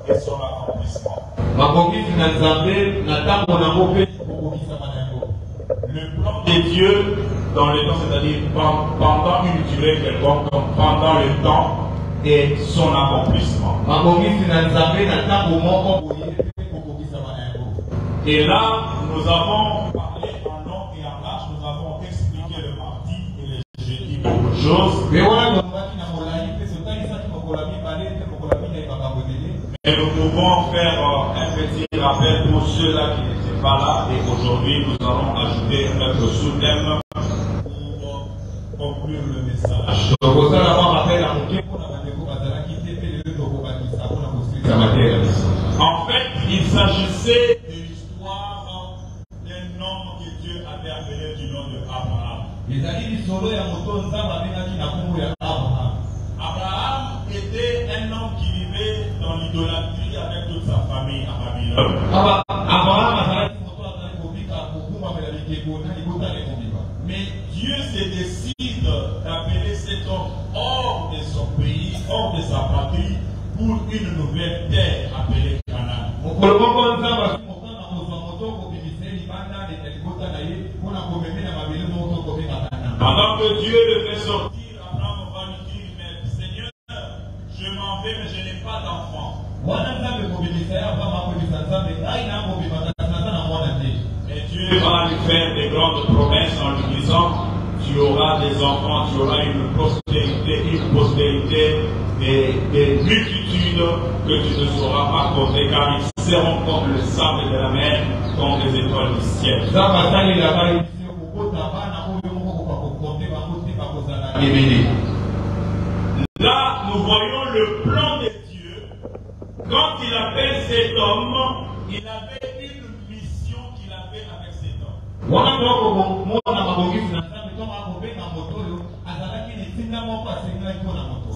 et son accomplissement. Le plan de Dieu dans le temps, c'est-à-dire pendant une durée quelconque, pendant le temps et son accomplissement. Et là, nous avons parlé en long et en large, nous avons expliqué le mardi et le jeudi beaucoup de choses. Et nous pouvons faire un petit rappel pour ceux-là qui n'étaient pas là. Et aujourd'hui, nous allons ajouter notre sous-thème pour conclure le message. En fait, il s'agissait de l'histoire d'un homme que Dieu avait appelé du nom de Abraham. Abraham était un homme qui vivait dans l'idolâtrie avec toute sa famille à Babylone. Mais Dieu se décide d'appeler cet homme hors de son pays, hors de sa patrie, pour une nouvelle terre appelée Canaan. Pendant que Dieu le fait sortir, Abraham va lui dire, mais Seigneur, je m'en vais, mais je n'ai pas d'enfant. Et Dieu va lui faire des grandes promesses en lui disant, tu auras des enfants, tu auras une postérité, des multitudes que tu ne sauras pas compter, car ils seront comme le sable de la mer, comme les étoiles du ciel. Là, nous voyons le plan de Dieu. Quand il appelle cet homme, il avait une mission qu'il avait avec cet homme.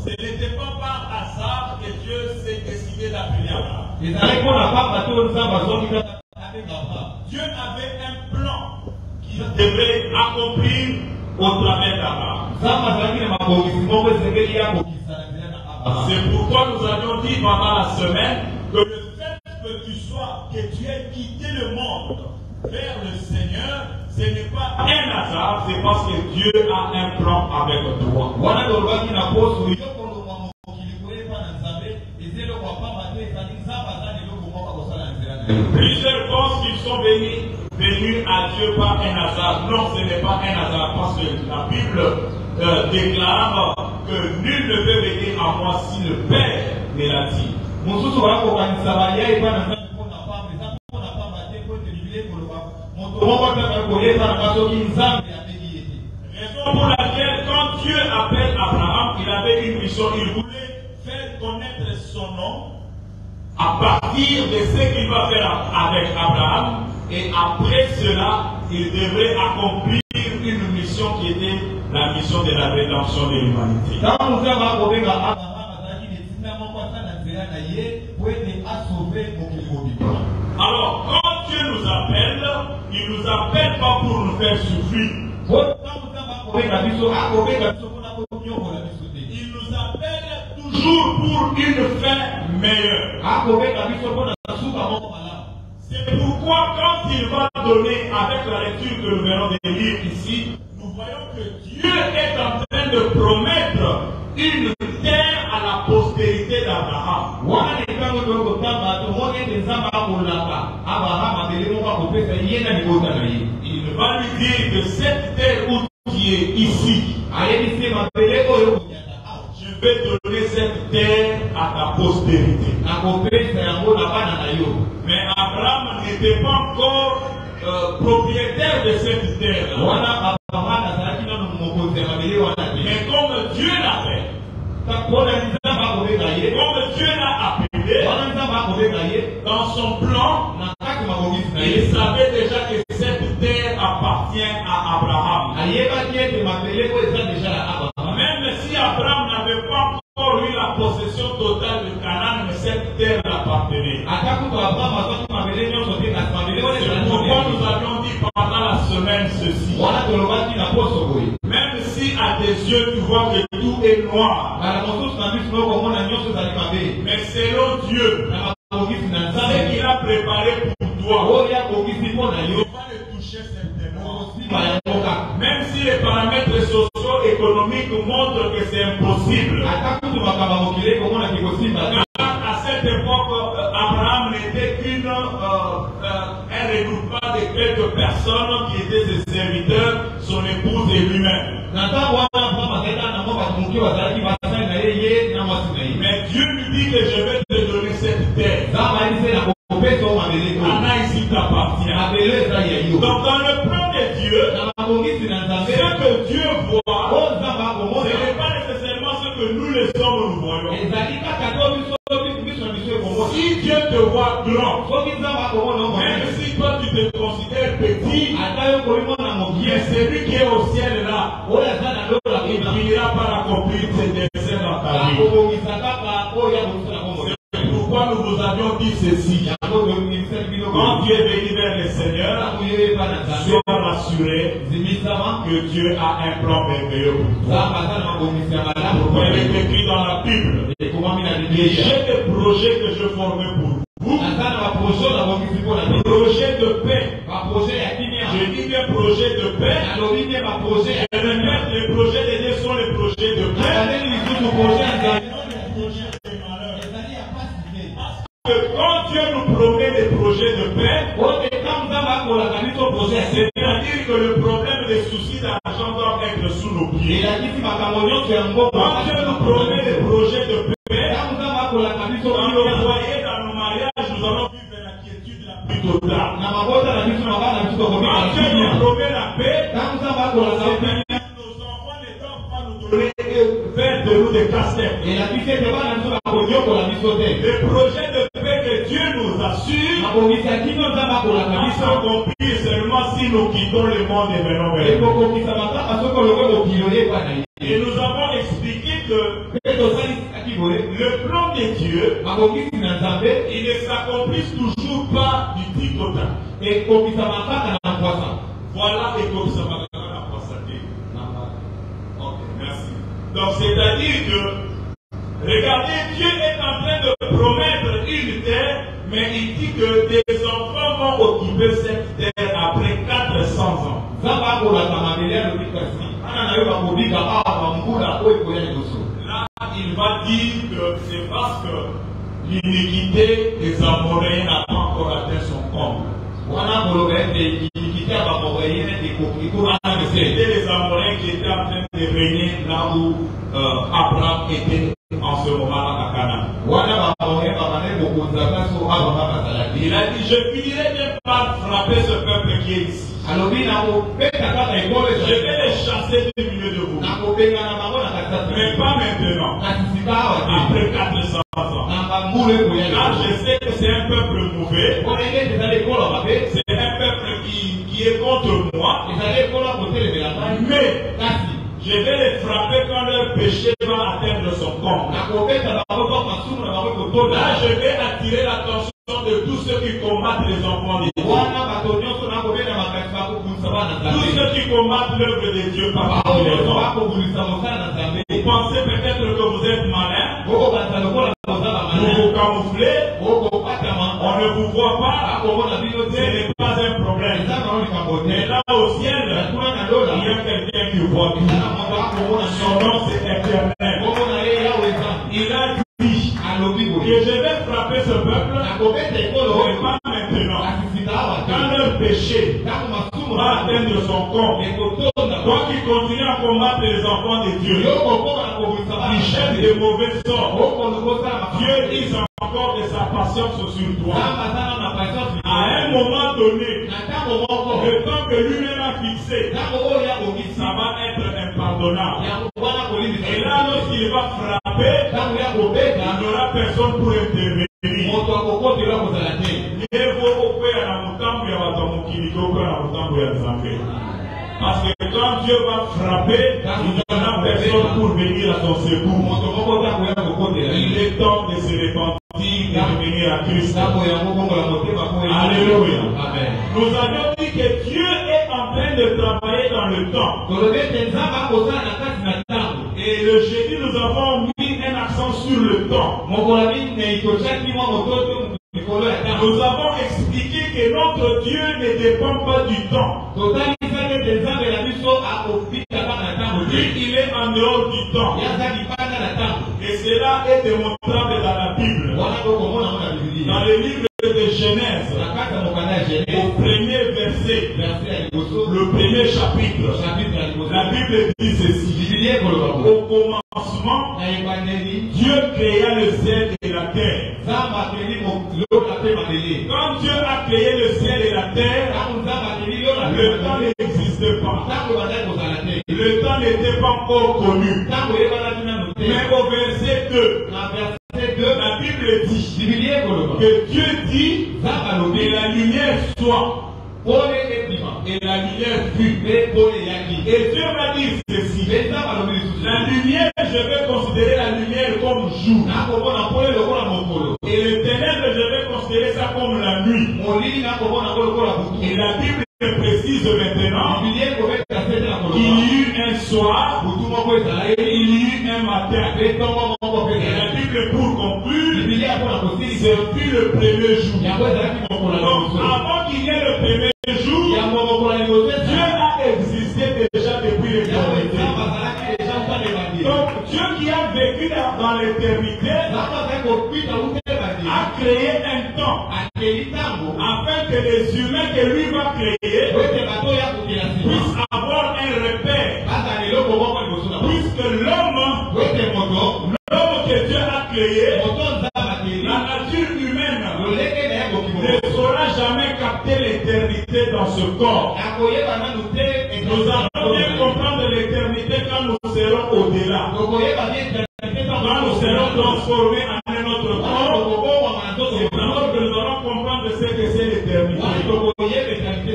Ce n'était pas par hasard que Dieu s'est décidé d'appeler Abraham. Dieu avait un plan qu'il devait accomplir au travers d'Abraham. C'est pourquoi nous avions dit pendant la semaine que le fait que tu aies quitté le monde vers le Seigneur, ce n'est pas un hasard, c'est parce que Dieu a un plan avec toi. Plusieurs pensent qu'ils sont venus à Dieu par un hasard. Non, ce n'est pas un hasard, parce que la Bible déclare que nul ne peut venir à moi si le Père me l'a dit. Raison pour laquelle quand Dieu appelle Abraham, il avait une mission, il voulait faire connaître son nom à partir de ce qu'il va faire avec Abraham, et après cela, il devrait accomplir une mission qui était la mission de la rédemption de l'humanité. Alors, quand Dieu nous appelle, il ne nous appelle pas pour nous faire souffrir. Il nous appelle toujours pour une fin meilleure. C'est pourquoi quand il va donner, avec la lecture que nous venons de lire ici, nous voyons que Dieu est en train de promettre une terre à la postérité d'Abraham. Il va lui dire que cette terre qui est ici, je vais donner cette terre à ta postérité. Mais Abraham n'était pas encore propriétaire de cette terre. Mais comme Dieu l'appelle, comme Dieu l'a appelé, dans son plan, il savait déjà que cette terre appartient à Abraham. Même si Abraham n'avait pas encore eu la possession totale de Canaan, mais cette terre l'appartenait. C'est pourquoi nous avions dit pendant la semaine ceci. Même si à tes yeux tu vois que tout est noir, mais selon Dieu, Ce qu'il a préparé pour toi, il va le toucher certainement. Même si les paramètres socio-économiques montrent que c'est impossible. À cette époque, Abraham n'était un regroupement de quelques personnes qui étaient ses serviteurs, son épouse et lui-même. Mais Dieu lui dit que je vais te donner cette terre. Anna ici t'appartient. Donc dans le plan de Dieu, ce que Dieu voit, ce n'est pas nécessairement ce que nous les hommes nous voyons. Si Dieu te voit grand, même si toi tu te considères petit, mais celui qui est au ciel là, il finira par accomplir ses desseins dans ta vie. C'est pourquoi nous vous avions dit ceci. Quand tu es venu vers le Seigneur, sois rassuré que Dieu a un plan merveilleux pour toi. Il est écrit dans la Bible. J'ai des projets que je formais pour vous. Projet de paix. Je dis bien projet de paix. Je répète, les projets de Dieu sont les projets de paix. Quand Dieu nous promet des projets de paix, c'est-à-dire que le problème des soucis d'argent doit être sous nos pieds. Quand Dieu nous promet des projets de paix, quand vous voyez dans nos mariages, nous allons vivre la quiétude la plus totale. Quand Dieu nous promet la paix, nos enfants ne doivent pas nous donner faire de nous des casse-têtes. Les projets de paix que Dieu nous assure, ils sont accomplis seulement si nous quittons le monde et venons vers lui. Et nous avons expliqué que le plan de Dieu, il ne s'accomplisse toujours pas du tic au tac. Voilà, et comme ça va constater. Ok, merci. Donc, c'est-à-dire que, regardez, Dieu est en train de promettre une terre, mais il dit que des enfants vont occuper cette terre après 400 ans. Là, il va dire que c'est parce que l'iniquité des Amoréens n'a pas encore atteint son comble. C'était les Amoréens qui étaient en train de régner là où Abraham était en ce moment à Canaan. Il a dit, je finirai bien par frapper ce peuple qui est ici. Je vais les chasser du milieu de vous. Mais pas maintenant. Après 400 ans. Car je sais que c'est un peuple mauvais. C'est un peuple qui est contre moi. Mais je vais les frapper quand leur péché va atteindre son comble. Là, je vais attirer l'attention de tous ceux qui combattent les enfants de Dieu. Tous ceux qui combattent l'œuvre de Dieu particulièrement. Vous pensez peut-être que vous êtes malin. Vous vous camouflez. On ne vous voit pas. Ce n'est pas un problème. Mais là au ciel, il y a quelqu'un qui voit tout. Son nom c'est éternel. Il a dit que je vais frapper ce peuple, mais pas maintenant. Quand leur péché va atteindre son corps, toi qui continues à combattre les enfants de Dieu, qui cherchent des mauvais sorts, Dieu dit encore de sa patience sur toi. À un moment donné, le temps que lui-même a fixé, ça va être impardonnable. Et là, lorsqu'il va frapper, il n'y aura personne pour intervenir. Parce que quand Dieu va frapper, il n'y aura personne pour venir à son secours. Il est temps de se repentir et de venir à Christ. Alléluia. Nous avions dit que Dieu est en train de travailler dans le temps. Et le jeudi, nous avons mis un accent sur le temps. Nous avons expliqué que notre Dieu ne dépend pas du temps. Lui, il est en dehors du temps. Et cela est démontrable dans la Bible. Dans le livre de Genèse, au premier verset, le premier chapitre, la Bible dit ceci. Au commencement, Dieu créa le ciel et la terre. Quand Dieu a créé le ciel et la terre, le temps n'existait pas. Le temps n'était pas encore connu. Mais au verset 2, la Bible dit que Dieu dit que la lumière soit. Et la lumière fut. Et Dieu m'a dit ceci. La lumière, je vais considérer la lumière comme jour. Et le ténèbre, je vais considérer ça comme la nuit. Et la Bible précise maintenant qu'il y eut un soir, et il y eut un matin. Et la Bible, pour conclure, ce fut le premier jour. Donc, avant qu'il y ait le premier jour, Dieu a existé déjà depuis l'éternité. Donc, Dieu qui a vécu dans l'éternité a créé un temps afin que les humains que lui va créer puissent avoir un repère. Puisque l'homme que Dieu a créé, la nature humaine ne saura jamais capter l'éternité dans ce corps. Nous allons bien comprendre l'éternité quand nous serons au-delà. Quand nous serons transformés en un autre corps, c'est alors que nous allons comprendre ce que c'est l'éternité.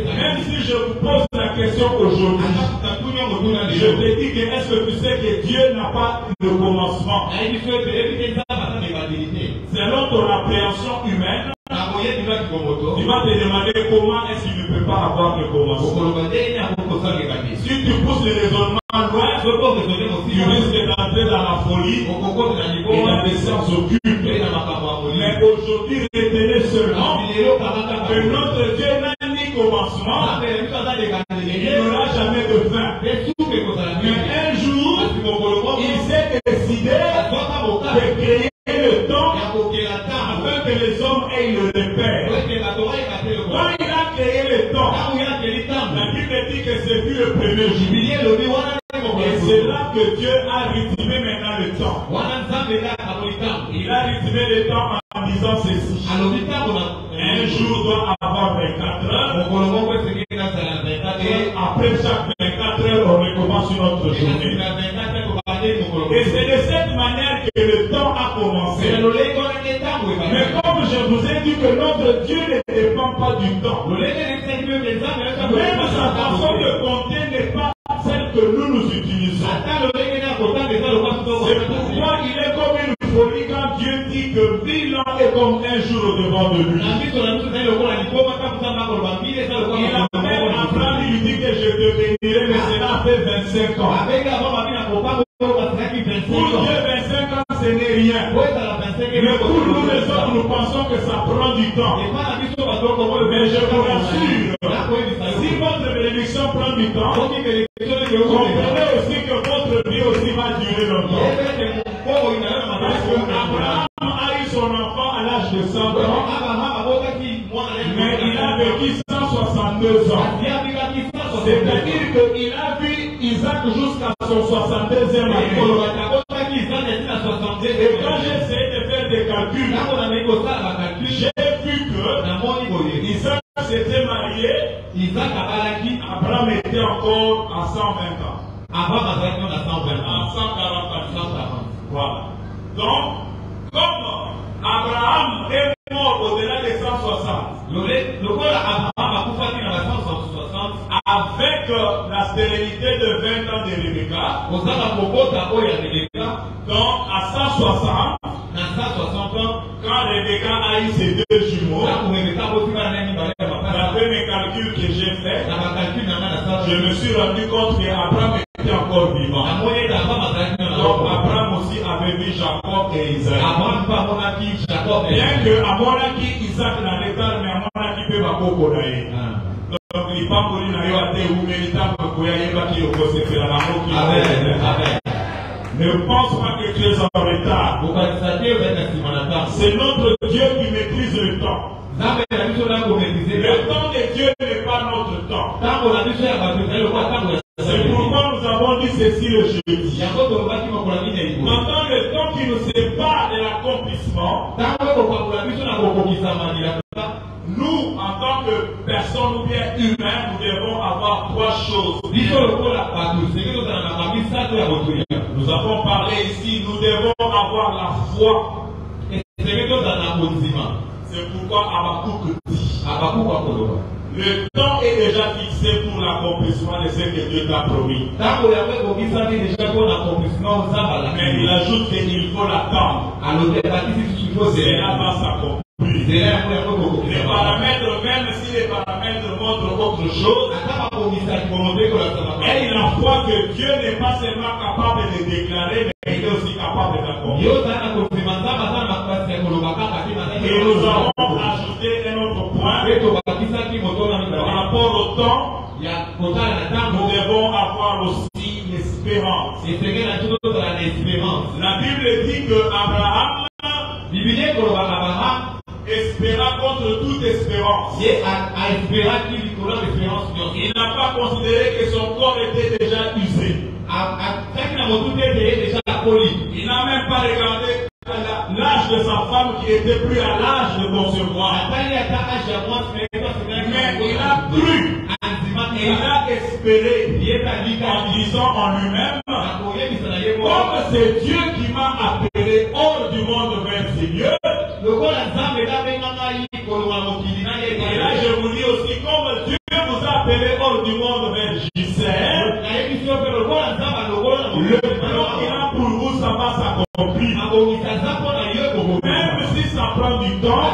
Même si je vous pose la question aujourd'hui, je te dis que est-ce que tu sais que Dieu n'a pas de commencement? Selon ton appréhension humaine, tu vas te demander comment est-ce qu'il ne peut pas avoir de commencement. Si tu pousses le raisonnement loin, tu risques d'entrer dans la folie et dans des sciences occultes. Mais aujourd'hui, retenez seulement que notre Dieu n'a ni commencement, il n'y aura jamais de fin. Mais un jour, il s'est décidé de créer le temps afin que les hommes aient le repère. Quand il a créé le temps, la Bible dit que c'est fut le premier jour. Et c'est là que Dieu a rythmé maintenant le temps. Il a rythmé le temps en disant ceci. Un jour doit avoir 24 heures. Et après chaque 24 heures, on recommence une autre journée. Et c'est de cette manière que le temps a commencé. Mais comme je vous ai dit que notre Dieu ne dépend pas du temps. Même sa façon de compter n'est pas celle que nous utilisons. C'est pourquoi il est comme une folie quand Dieu dit que 1000 ans est comme un jour au-devant de lui. Il appelle Abraham, il lui dit que je te bénirai, mais cela fait 25 ans. Pour Dieu, 25 ans, ce n'est rien. Mais pour nous les autres, nous pensons que ça prend du temps. Mais je vous rassure, si votre bénédiction prend du temps, comprenez aussi que votre vie aussi va durer longtemps. Parce qu'Abraham a eu son enfant à l'âge de 100 ans, mais il a vécu 162 ans. C'est-à-dire qu'il a vu Isaac jusqu'à son 62e année. Et quand j'ai essayé de faire des calculs, j'ai vu que Isaac s'était marié, Abraham était encore à 120 ans. À 140. Voilà. Donc, comme Abraham est mort au-delà des 160, avec la stérilité de 20 ans de Rebecca, donc à 160, quand Rebecca a eu ses deux jumeaux, d'après mes calculs que j'ai faits, je me suis rendu compte qu'Abraham était encore vivant. Donc Abraham aussi avait vu Jacob et Israël. Bien bien que à mon avis, Isaac n'a pas mais à mon avis, peut pas beaucoup d'ailleurs. Donc, il n'est pas pour lui d'ailleurs à terre ou méritable pour y aller qui au conseil de la mort qui ne pense pas que tu es en retard. C'est notre Dieu qui maîtrise le temps. Le temps de Dieu n'est pas notre temps. C'est pourquoi nous avons dit ceci le jeudi. Pendant le temps qui nous sépare de l'accomplissement, nous, en tant que personnes ou bien humains, nous devons avoir trois choses. Nous avons parlé ici, nous devons avoir la foi. C'est pourquoi Habakkuk dit, le temps est déjà fixé pour l'accomplissement de ce que Dieu t'a promis. Mais il ajoute qu'il faut l'attendre. Cela va s'accomplir. Les paramètres, même si les paramètres montrent autre chose, et il a foi que Dieu n'est pas seulement capable de déclarer, mais il est aussi capable d'accomplir. Et nous avons ajouté un autre point. Par rapport au temps, nous devons avoir aussi l'espérance. La Bible dit que Abraham espéra contre toute espérance. Il n'a pas considéré que son corps était déjà usé. Il n'a même pas regardé l'âge de sa femme qui était plus à l'âge de concevoir. Mais il a cru, il a espéré en disant en lui-même, comme c'est Dieu qui m'a appelé hors du monde vers ses lieux. Et là je vous dis aussi, comme Dieu vous a appelé hors du monde vers Gisèle, le plan qu'il a pour vous, ça va s'accomplir. Même si ça prend du temps,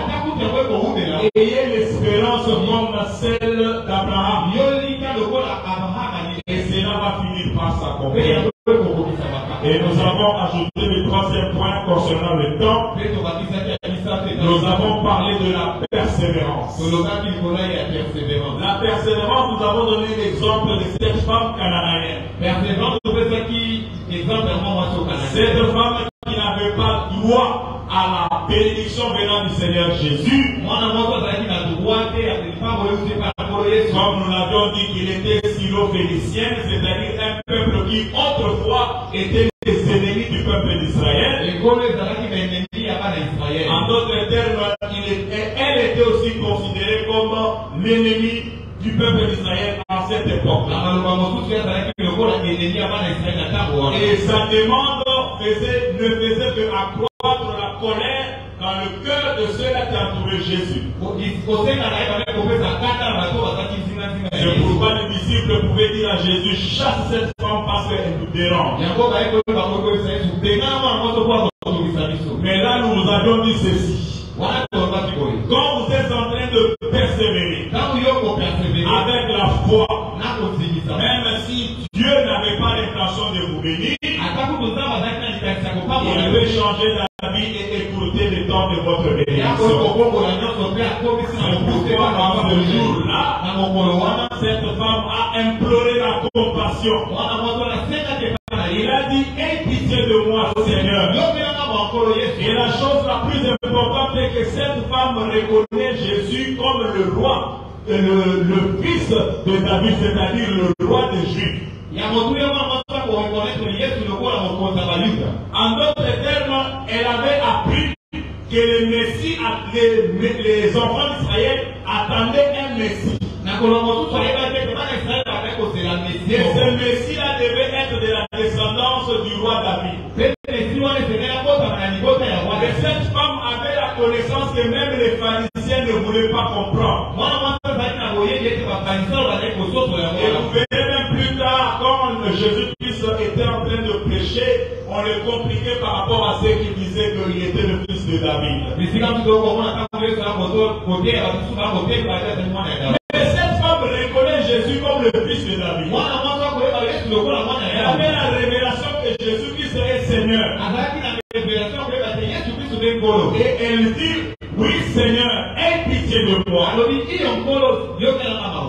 ayez l'espérance comme celle d'Abraham. Et cela va finir par s'accomplir. Et nous avons ajouté le troisième point concernant le temps. Nous avons parlé de la persévérance. La persévérance, nous avons donné l'exemple de cette femme cananéenne. Cette femme qui n'avait pas droit à la bénédiction venant du Seigneur Jésus. Comme nous l'avions dit qu'il était syro-phénicien, c'est-à-dire un peuple qui autrefois était les ennemis du peuple d'Israël. En d'autres termes, elle était aussi considérée comme l'ennemi du peuple d'Israël à cette époque. Et sa demande ne faisait que accroître la colère dans le cœur de ceux-là qui entouraient Jésus. C'est pourquoi les disciples pouvaient dire à Jésus, chasse cette femme parce qu'elle nous dérange. Mais là, nous vous avions dit ceci. Quand vous êtes en train de persévérer avec la foi, même si Dieu n'avait pas l'intention de vous bénir, il peut changer la vie et écourter le temps de votre bénédiction. Pourquoi ce jour-là, cette femme a imploré la compassion. Il a dit, aie pitié de moi, Seigneur. Et la chose la plus importante est que cette femme reconnaît Jésus comme le roi, le fils de David, c'est-à-dire le roi des Juifs. En d'autres termes, elle avait appris que le Messie, les enfants d'Israël attendaient un Messie. Et ce Messie-là devait être de la descendance du roi David. Et cette femme avait la connaissance que même les pharisiens ne voulaient pas comprendre. Et vous verrez même plus tard, quand Jésus-Christ était en train de prêcher, on le compliquait par rapport à ceux qui disaient qu'il était le fils de David. Mais cette femme reconnaît Jésus comme le fils de David. Elle avait la révélation que Jésus-Christ est Seigneur. Et elle dit, oui, Seigneur, aie pitié de moi.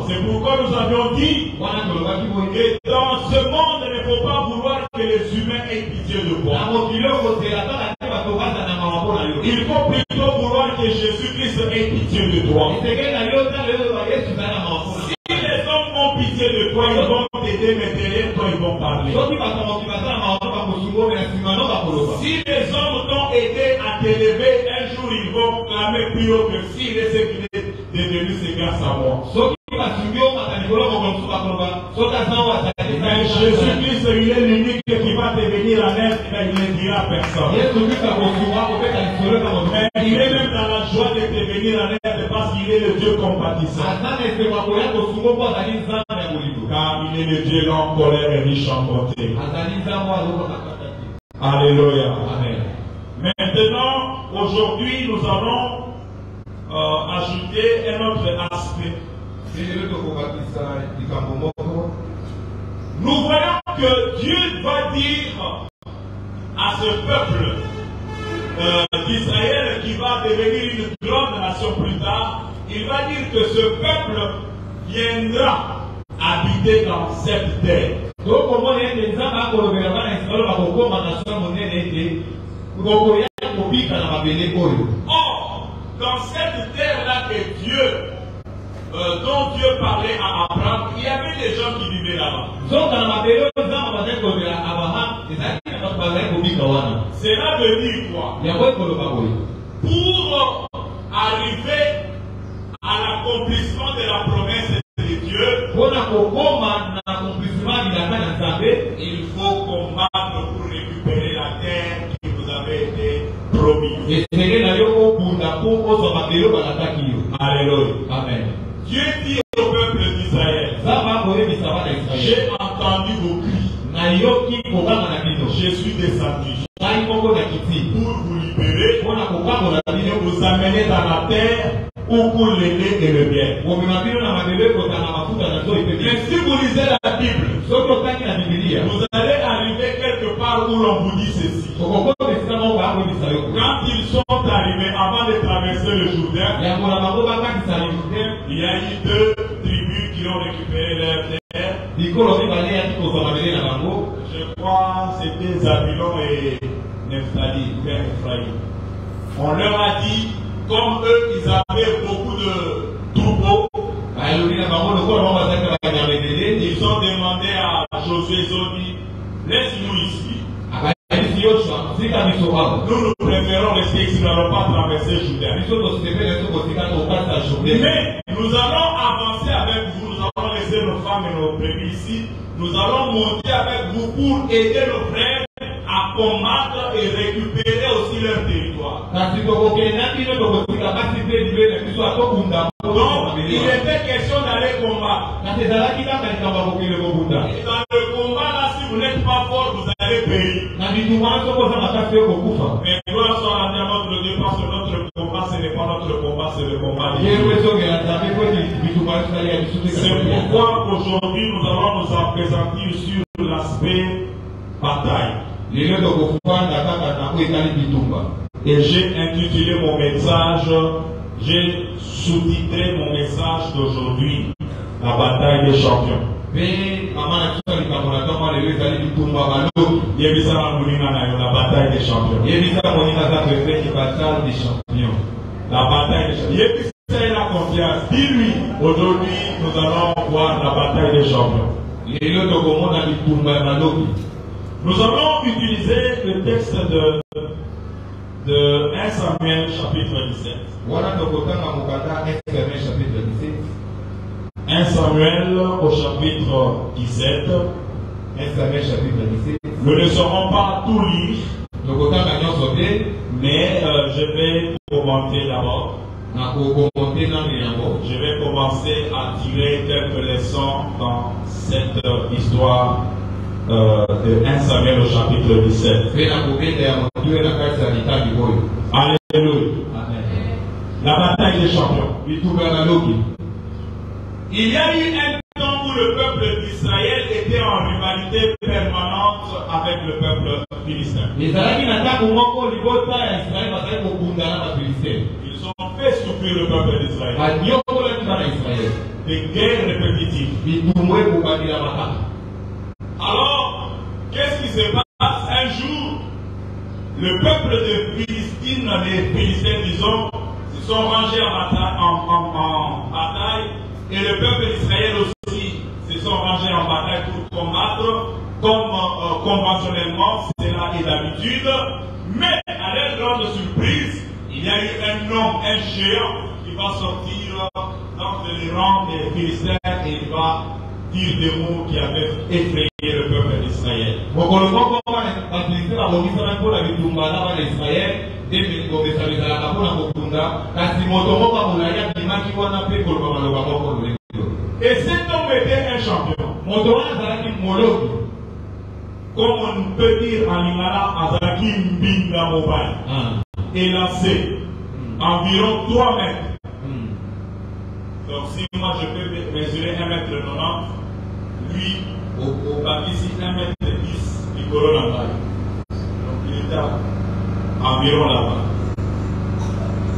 C'est pourquoi nous avions dit, et dans ce monde, il ne faut pas vouloir que les humains aient pitié de moi. Il faut plutôt vouloir que Jésus-Christ ait pitié de toi. Si les hommes ont pitié de toi, ils vont t'aider, mais derrière toi, ils vont parler. Si les hommes t'ont aidé à t'élever, un jour ils vont clamer plus haut que s'il est ce qu'il est devenu, c'est grâce à moi. Mais Jésus-Christ, il est l'unique qui va te venir à l'aide, mais il ne dira à personne. Mais il est même dans la joie de te venir à l'aide parce qu'il est le Dieu compatissant. Car il est le Dieu lent en colère et riche en bonté. Alléluia. Amen. Maintenant, aujourd'hui, nous allons ajouter un autre aspect. Nous voyons que Dieu va dire à ce peuple d'Israël qui va devenir une grande nation plus tard, il va dire que ce peuple viendra habiter dans cette terre. Or, dans cette terre-là que Dieu, dont Dieu parlait à Abraham, il y avait des gens qui vivaient là-bas. Cela veut dire quoi? Pour arriver à l'accomplissement de la promesse de Dieu, il faut combattre pour récupérer la terre qui vous avait été promise. Alléluia. Amen. Dieu dit au peuple d'Israël, j'ai entendu vos cris. Je suis descendu pour vous libérer, vous amener dans la terre où pour l'aider et le bien. Mais si vous lisez la Bible, vous allez arriver quelque part où l'on vous dit ceci. Quand ils sont arrivés, avant de traverser le Jourdain, il y a eu deux tribus qui ont récupéré leur terre. Je crois que c'était Zabulon et Nephtali, vers Ephraïm. On leur a dit, comme eux, ils avaient beaucoup de troupeaux, ils ont demandé à Josué, ils ont dit, laisse-nous ici. Nous préférons rester ici, nous n'allons pas traverser le Jourdain. Mais nous allons avancer avec vous, nous allons laisser nos femmes et nos brebis ici. Nous allons monter avec vous pour aider nos frères à combattre et récupérer aussi leur territoire. Donc, il était question d'aller combattre. Et dans le combat là, si vous n'êtes pas fort, vous allez payer. Mais gloire soit à notre Dieu, parce que notre combat, ce n'est pas notre combat, c'est le combat de Dieu. C'est pourquoi aujourd'hui nous allons nous appesantir sur l'aspect bataille. Et j'ai intitulé mon message, j'ai sous-titré mon message d'aujourd'hui, la bataille des champions. La bataille des champions. La bataille des champions. C'est la confiance. Dis-lui, aujourd'hui, nous allons voir la bataille des champions. Nous allons utiliser le texte de 1 Samuel chapitre 17. 1 Samuel au chapitre 17. 1 Samuel chapitre 17. Nous ne saurons pas tout lire, mais je vais commenter d'abord. Je vais commencer à tirer quelques leçons dans cette histoire de 1 Samuel au chapitre 17. Alléluia. La bataille des champions. Il y a eu un temps où le peuple d'Israël était en rivalité permanente avec le peuple philistin. Ils Ils ont fait souffrir le peuple d'Israël. Des guerres répétitives. Alors, qu'est-ce qui se passe? Un jour, le peuple de Philistine, les Philistins, disons, se sont rangés en bataille, et le peuple d'Israël aussi se sont rangés en bataille pour combattre, comme conventionnellement, c'est là et d'habitude. Mais à leur grande surprise, il y a eu un homme, un géant, qui va sortir dans les rangs des Philistins et il va dire des mots qui avaient effrayé le peuple d'Israël. Et cet homme était un champion. Comme on peut dire en lingala, Azaki Mbinga Mobile. Et lancé environ 3 mètres. Donc si moi je peux mesurer 1 mètre 90, lui au papier ici 1 mètre 10, il colonne là-bas. Donc il était environ là-bas.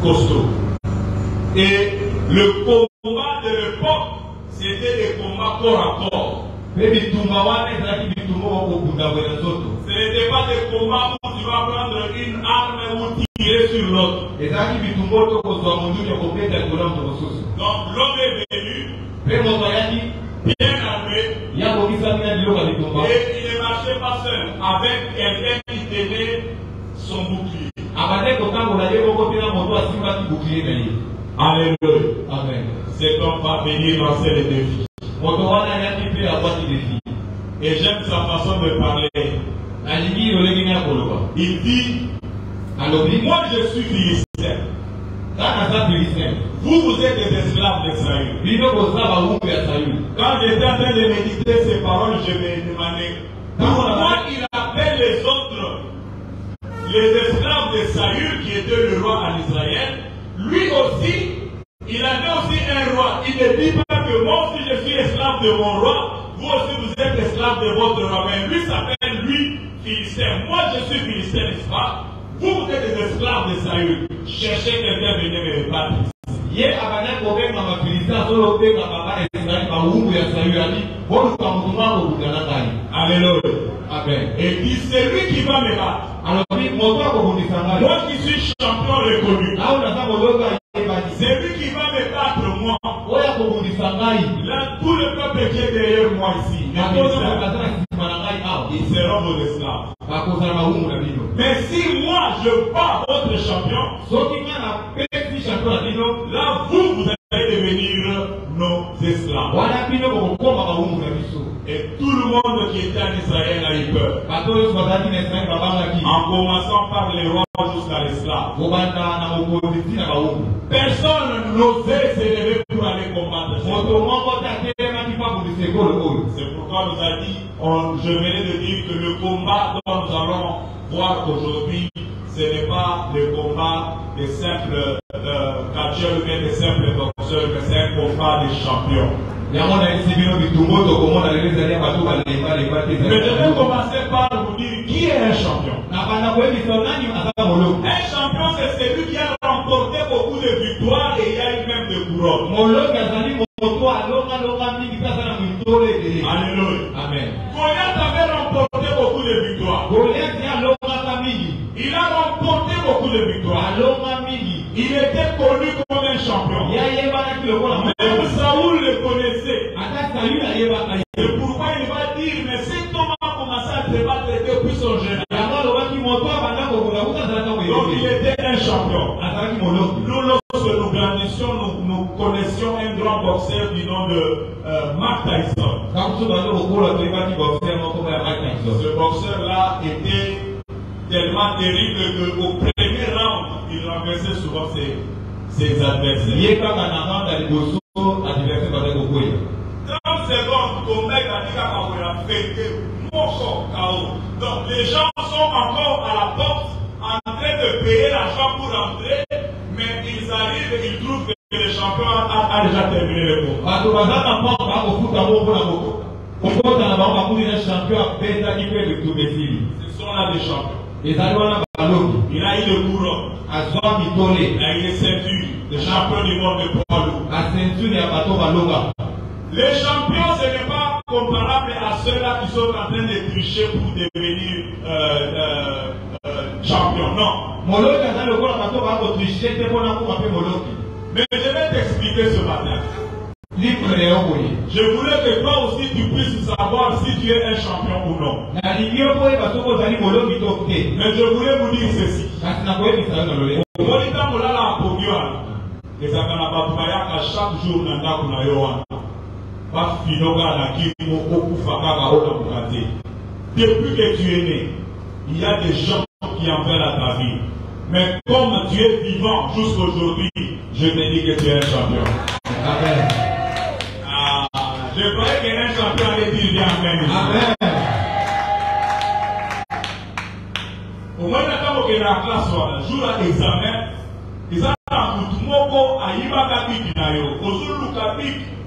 Costaud. Et le combat de l'époque, c'était des combats corps à corps. Ce n'était pas des combats où tu vas prendre une arme ou tirer sur l'autre. Donc l'homme est venu, bien armé, et il ne marchait pas seul, avec quelqu'un qui tenait son bouclier. Alléluia. Amen. Cet homme va venir lancer les défis. Et j'aime sa façon de parler. Il dit, moi je suis philistin. Vous êtes des esclaves de Saül. Quand j'étais en train de méditer ces paroles, je me demandais pourquoi il appelle les autres les esclaves de Saül qui était le roi en Israël. Lui aussi, il avait aussi un roi. Il ne dit pas que moi aussi je suis esclave de mon roi, vous aussi vous êtes esclave de votre roi. Mais lui s'appelle lui Philistin. Moi je suis Philistin, n'est-ce pas? Vous êtes des esclaves de Saül. Cherchez quelqu'un venir me battre. Alléluia. Amen. Et puis c'est lui qui va me battre. Moi qui suis champion reconnu. C'est lui qui va me battre moi. Là, tout le peuple qui est derrière moi ici, ils seront vos esclaves. Mais si moi je bats votre champion, là vous allez devenir nos esclaves. Et tout le monde qui était en Israël a eu peur. En commençant par les rois jusqu'à l'esclave. Personne n'osait s'élever pour aller combattre. C'est pourquoi nous a dit, je venais de dire que le combat dont nous allons voir aujourd'hui, ce n'est pas le combat des simples catcheurs ou des simples boxeurs, mais c'est un combat des champions. Mais je vais commencer par vous dire qui est un champion. Un champion, c'est celui qui a remporté beaucoup de victoires et il y a eu même de couronnes. Alléluia. Amen. Goliath avait remporté beaucoup de victoires. Il a remporté beaucoup de victoires. Il était connu comme un champion. Même Saoul le connaissait. C'est pourquoi il va dire, mais cet homme a commencé à se battre depuis son jeune âge. Donc il était un champion. Nous, lorsque nous grandissions, nous connaissions un grand boxeur du nom de Mike Tyson. Ce boxeur-là était tellement terrible qu'au premier round, il renversait souvent ses adversaires. 30 secondes, ton mec a dit qu'il a fait KO. Donc les gens sont encore à la porte en train de payer l'argent pour entrer, mais ils arrivent et ils trouvent que le champion a déjà terminé le combat. Ce sont là des champions. Il a eu le couronne. Il est ceinture, le champion du monde de poids lourd. Les champions, ce n'est pas comparable à ceux-là qui sont en train de tricher pour devenir champions. Non. Mais je vais t'expliquer ce matin. Je voulais que toi aussi tu puisses savoir si tu es un champion ou non. Mais je voulais vous dire ceci. Chaque jour, depuis que tu es né, il y a des gens qui en veulent à ta vie. Mais comme tu es vivant jusqu'aujourd'hui, je te dis que tu es un champion. Amen. Je croyais qu'un champion allait dire bien amen. Amen. Au moins, quand on est dans la classe, le jour à l'examen, ils ont dit Moko Aïba Kabik Nayo.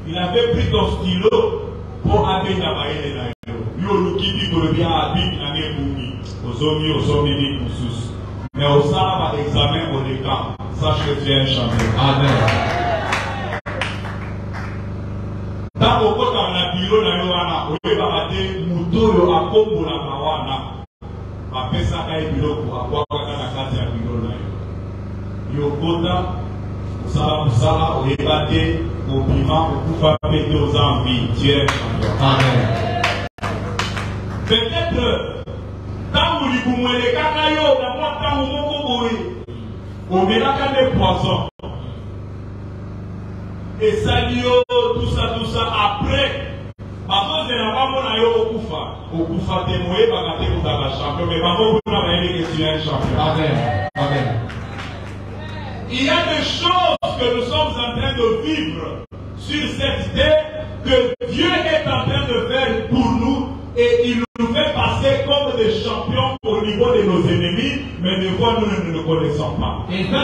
Il avait pris ton stylo pour aller travailler les nayo. Yolukibi Golobia Abik Nane Boumi. Ozomi, Ozomi, Koussous. Mais au sein de l'examen, au décan, sache que tu es un champion. Amen. Dans le côté de la bureau, il y a des moutons à Kombo la Kawana. Après ça, il y a des bureaux pour avoir la carte de bureau. Il y a des Sala, au débatté, au piment, au pouvoir péter aux envies. Tu es un champion. Amen. Peut-être, quand vous dites que vous avez des cacaillots, quand vous avez des poissons. Et salio, tout ça, après, parce que c'est la femme au Koufa, témoigner, bagaté pour ta champion, mais pas vous n'avez que tu es un champion. Amen. Amen. Il y a des choses que nous sommes en train de vivre sur cette idée que Dieu est en train de faire pour nous et il nous fait passer comme des champions au niveau de nos ennemis, mais des fois nous ne le connaissons pas. Et ça,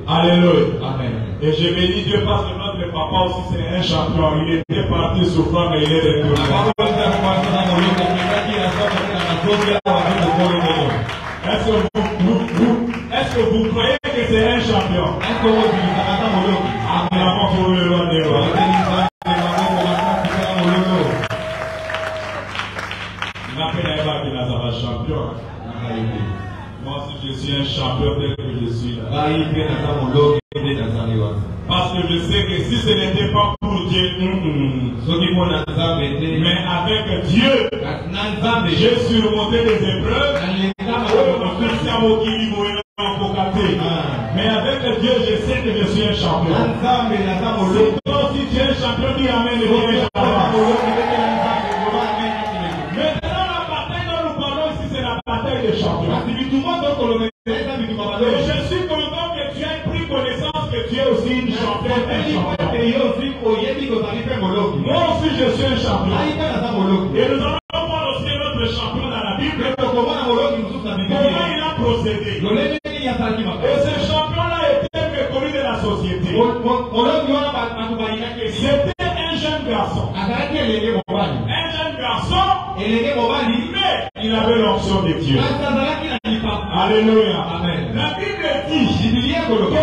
alléluia. Amen. Et je bénis Dieu parce que notre papa aussi c'est un champion. Il était parti souffrant mais il est retourné. Est-ce que vous croyez que c'est un champion? Moi aussi je suis un champion tel que je suis là. Parce que je sais que si ce n'était pas pour Dieu, mais avec Dieu, j'ai surmonté des épreuves. Mais avec Dieu, je sais que je suis un champion. Si toi aussi tu es un champion, dis amen. Maintenant, la bataille dont nous parlons ici, c'est la bataille des champions. Et je suis content que tu aies pris connaissance que tu es aussi une championne. Moi aussi, je suis un champion. Et nous allons voir aussi notre champion dans la Bible. Comment il a procédé. Et ce champion-là était méconnu de la société. C'était un jeune garçon. Un jeune garçon, mais il avait l'onction de Dieu. Alléluia. Amen. La Bible dit que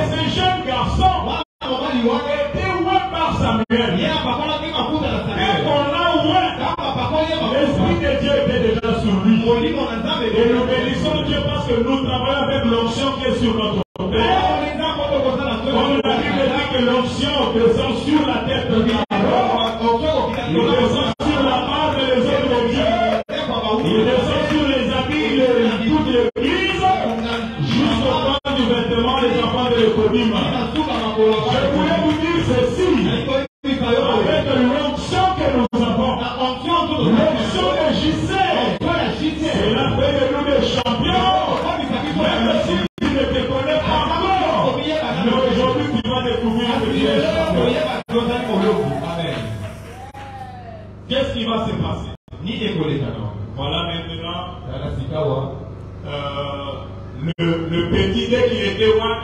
ce jeune garçon était oué par Samuel. Et qu'on l'a oué, l'Esprit de Dieu était déjà sur lui. Et nous bénissons Dieu parce que nous travaillons avec l'onction qui est sur notre père. Comme la Bible dit que l'onction descend sur la tête de Aaron, il descend sur la barbe des hommes de Dieu, il descend sur les habits de toute l'église, jusqu'au temps du vêtement des enfants de l'Économie. Je voulais vous dire ceci, avec l'onction que nous avons, l'onction de JC, cela fait de nous des champions, même si tu ne te connais pas encore, mais aujourd'hui tu vas découvrir que tu es champion. Qu'est-ce qui va se passer? Voilà maintenant le petit dès qu'il était loin.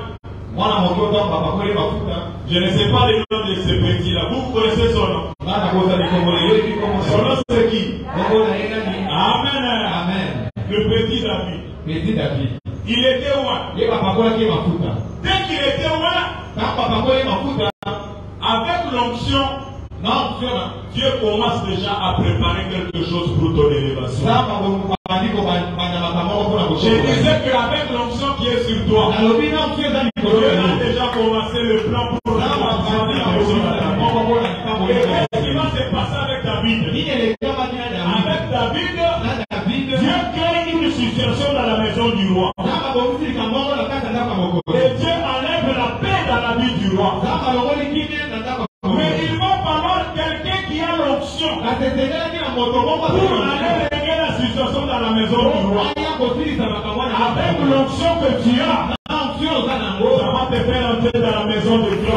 Je ne sais pas le nom de ce petit-là. Vous connaissez son nom? Son nom c'est qui? Amen. Amen. Le petit David. Petit David. Il était loin. Dès qu'il était loin, avec l'onction, Dieu commence déjà à préparer quelque chose pour ton élévation. Je disais qu'avec l'onction qui est sur toi, Dieu a déjà commencé le plan pour la maison de la maison. Et qu'est-ce qui va se passer avec David? Avec David, Dieu crée une situation dans la maison du roi. Et Dieu enlève la paix dans la vie du roi. Mais il va falloir quelqu'un qui a l'onction pour aller régler la situation dans la maison du roi. Avec l'onction que tu as, ça va te faire entrer dans la maison de Dieu.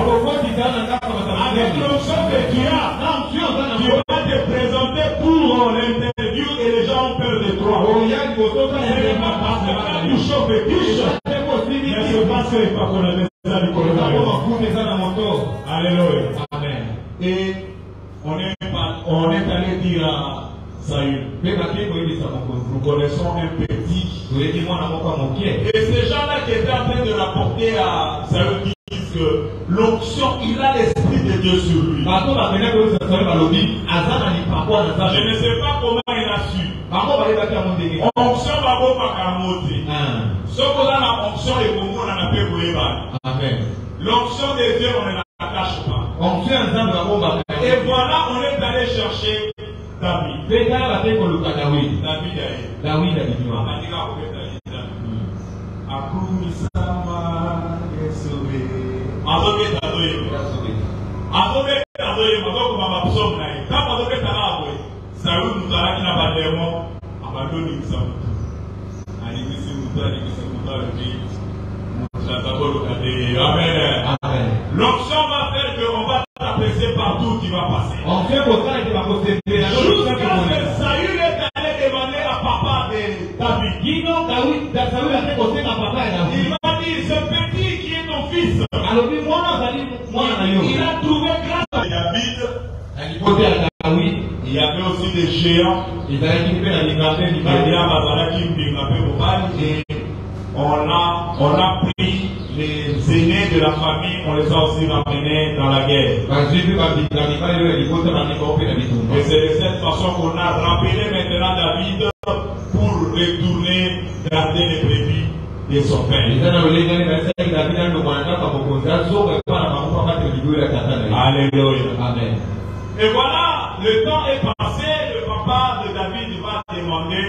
Avec l'onction que tu as, tu vas te présenter pour l'interview et les gens ont peur de toi. C'est pas parce que quand tu chauffes et touches, mais c'est parce qu'il faut qu'on a des amis. Alléluia. Amen. Et on est allé dire à Saül, nous connaissons un petit. Et ces gens-là qui étaient en train de rapporter à Saül disent que l'onction, il a l'esprit de Dieu sur lui. Je ne sais pas comment il a su. Onction va pas camoter. Ce qu'on a la onction et qu'on a la paix pour les balles. L'onction des dieux, on ne la cache pas. Et voilà, on est allé chercher David. L'onction va faire qu'on va t'apprécier partout où tu vas passer. Jusqu'à ce que Saül est allé demander à papa de David. Il m'a dit, ce petit qui est ton fils, il a trouvé grâce à David. Il y avait aussi des géants. Et on a pris les aînés de la famille, on les a aussi ramenés dans la guerre. Et c'est de cette façon qu'on a rappelé maintenant David pour retourner garder les brebis de son père. Alléluia. Amen. Et voilà, le temps est passé, le papa de David va demander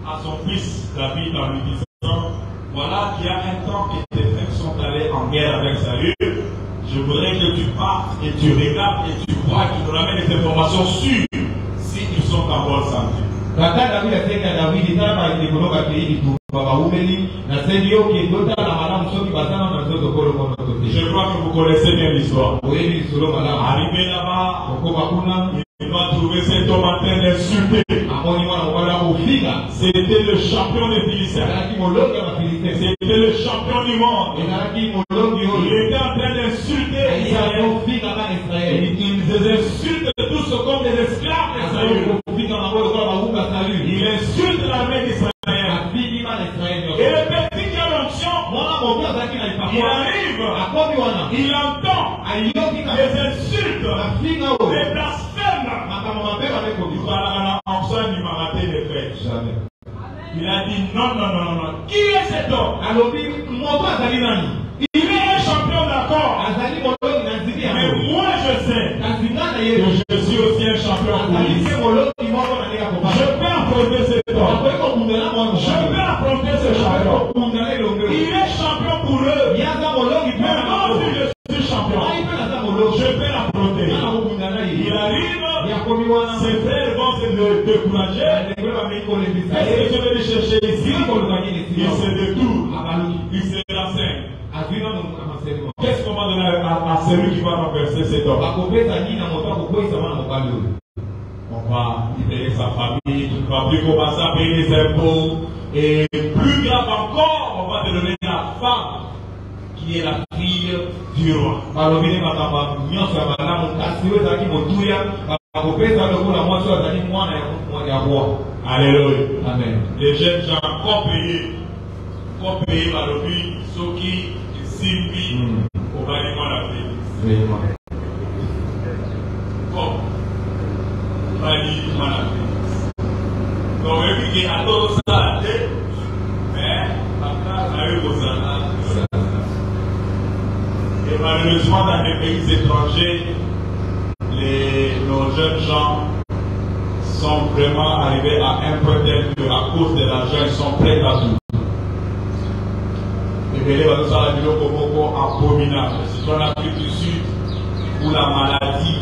à son fils David en lui disant, voilà qu'il y a un temps que tes frères sont allés en guerre avec Saül. Je voudrais que tu partes et tu regardes et tu vois qu'ils nous ramènent des informations sûres s'ils sont en bonne santé. Je crois que vous connaissez bien l'histoire. Arrivé là-bas, il va trouver cet homme en train d'insulter. C'était le champion des Philistins. C'était le champion du monde. Il était en train d'insulter Israël. Il les insulte tous comme des esclaves d'Israël. Il insulte l'armée d'Israël. Et le petit qui a l'onction, il arrive, il entend des insultes, des blasphèmes. Il a dit non. Qui est cet homme? Il est un champion d'accord. Mais moi je sais que je suis aussi un champion. Je peux affronter cet homme. Je peux affronter ce champion. Il est champion pour eux. Mais moi aussi je suis champion. Je peux l'affronter. Il arrive, ses frères vont se décourager. Qu'est-ce que je vais aller chercher ici? Il se détourne. Il se renseigne. Qu'est-ce qu'on va donner à celui qui va renverser cet homme? On va libérer sa famille, tu ne vas plus commencer à payer les impôts. Et plus grave encore, on va te donner la femme qui est la fille du roi. Alléluia. Amen. Les jeunes gens, qu'on paye par le but, ceux qui s'implient au bâtiment la paix. Comme, bâtiment la paix. Donc, et puis, il y a d'autres salades, mais, après, on a eu vos salades. Et malheureusement, dans les pays étrangers, nos jeunes gens sont vraiment arrivés à un point tel qu'à cause de l'argent, ils sont prêts à tout. Et bien, les gens sont beaucoup abominables. C'est en Afrique du Sud où la maladie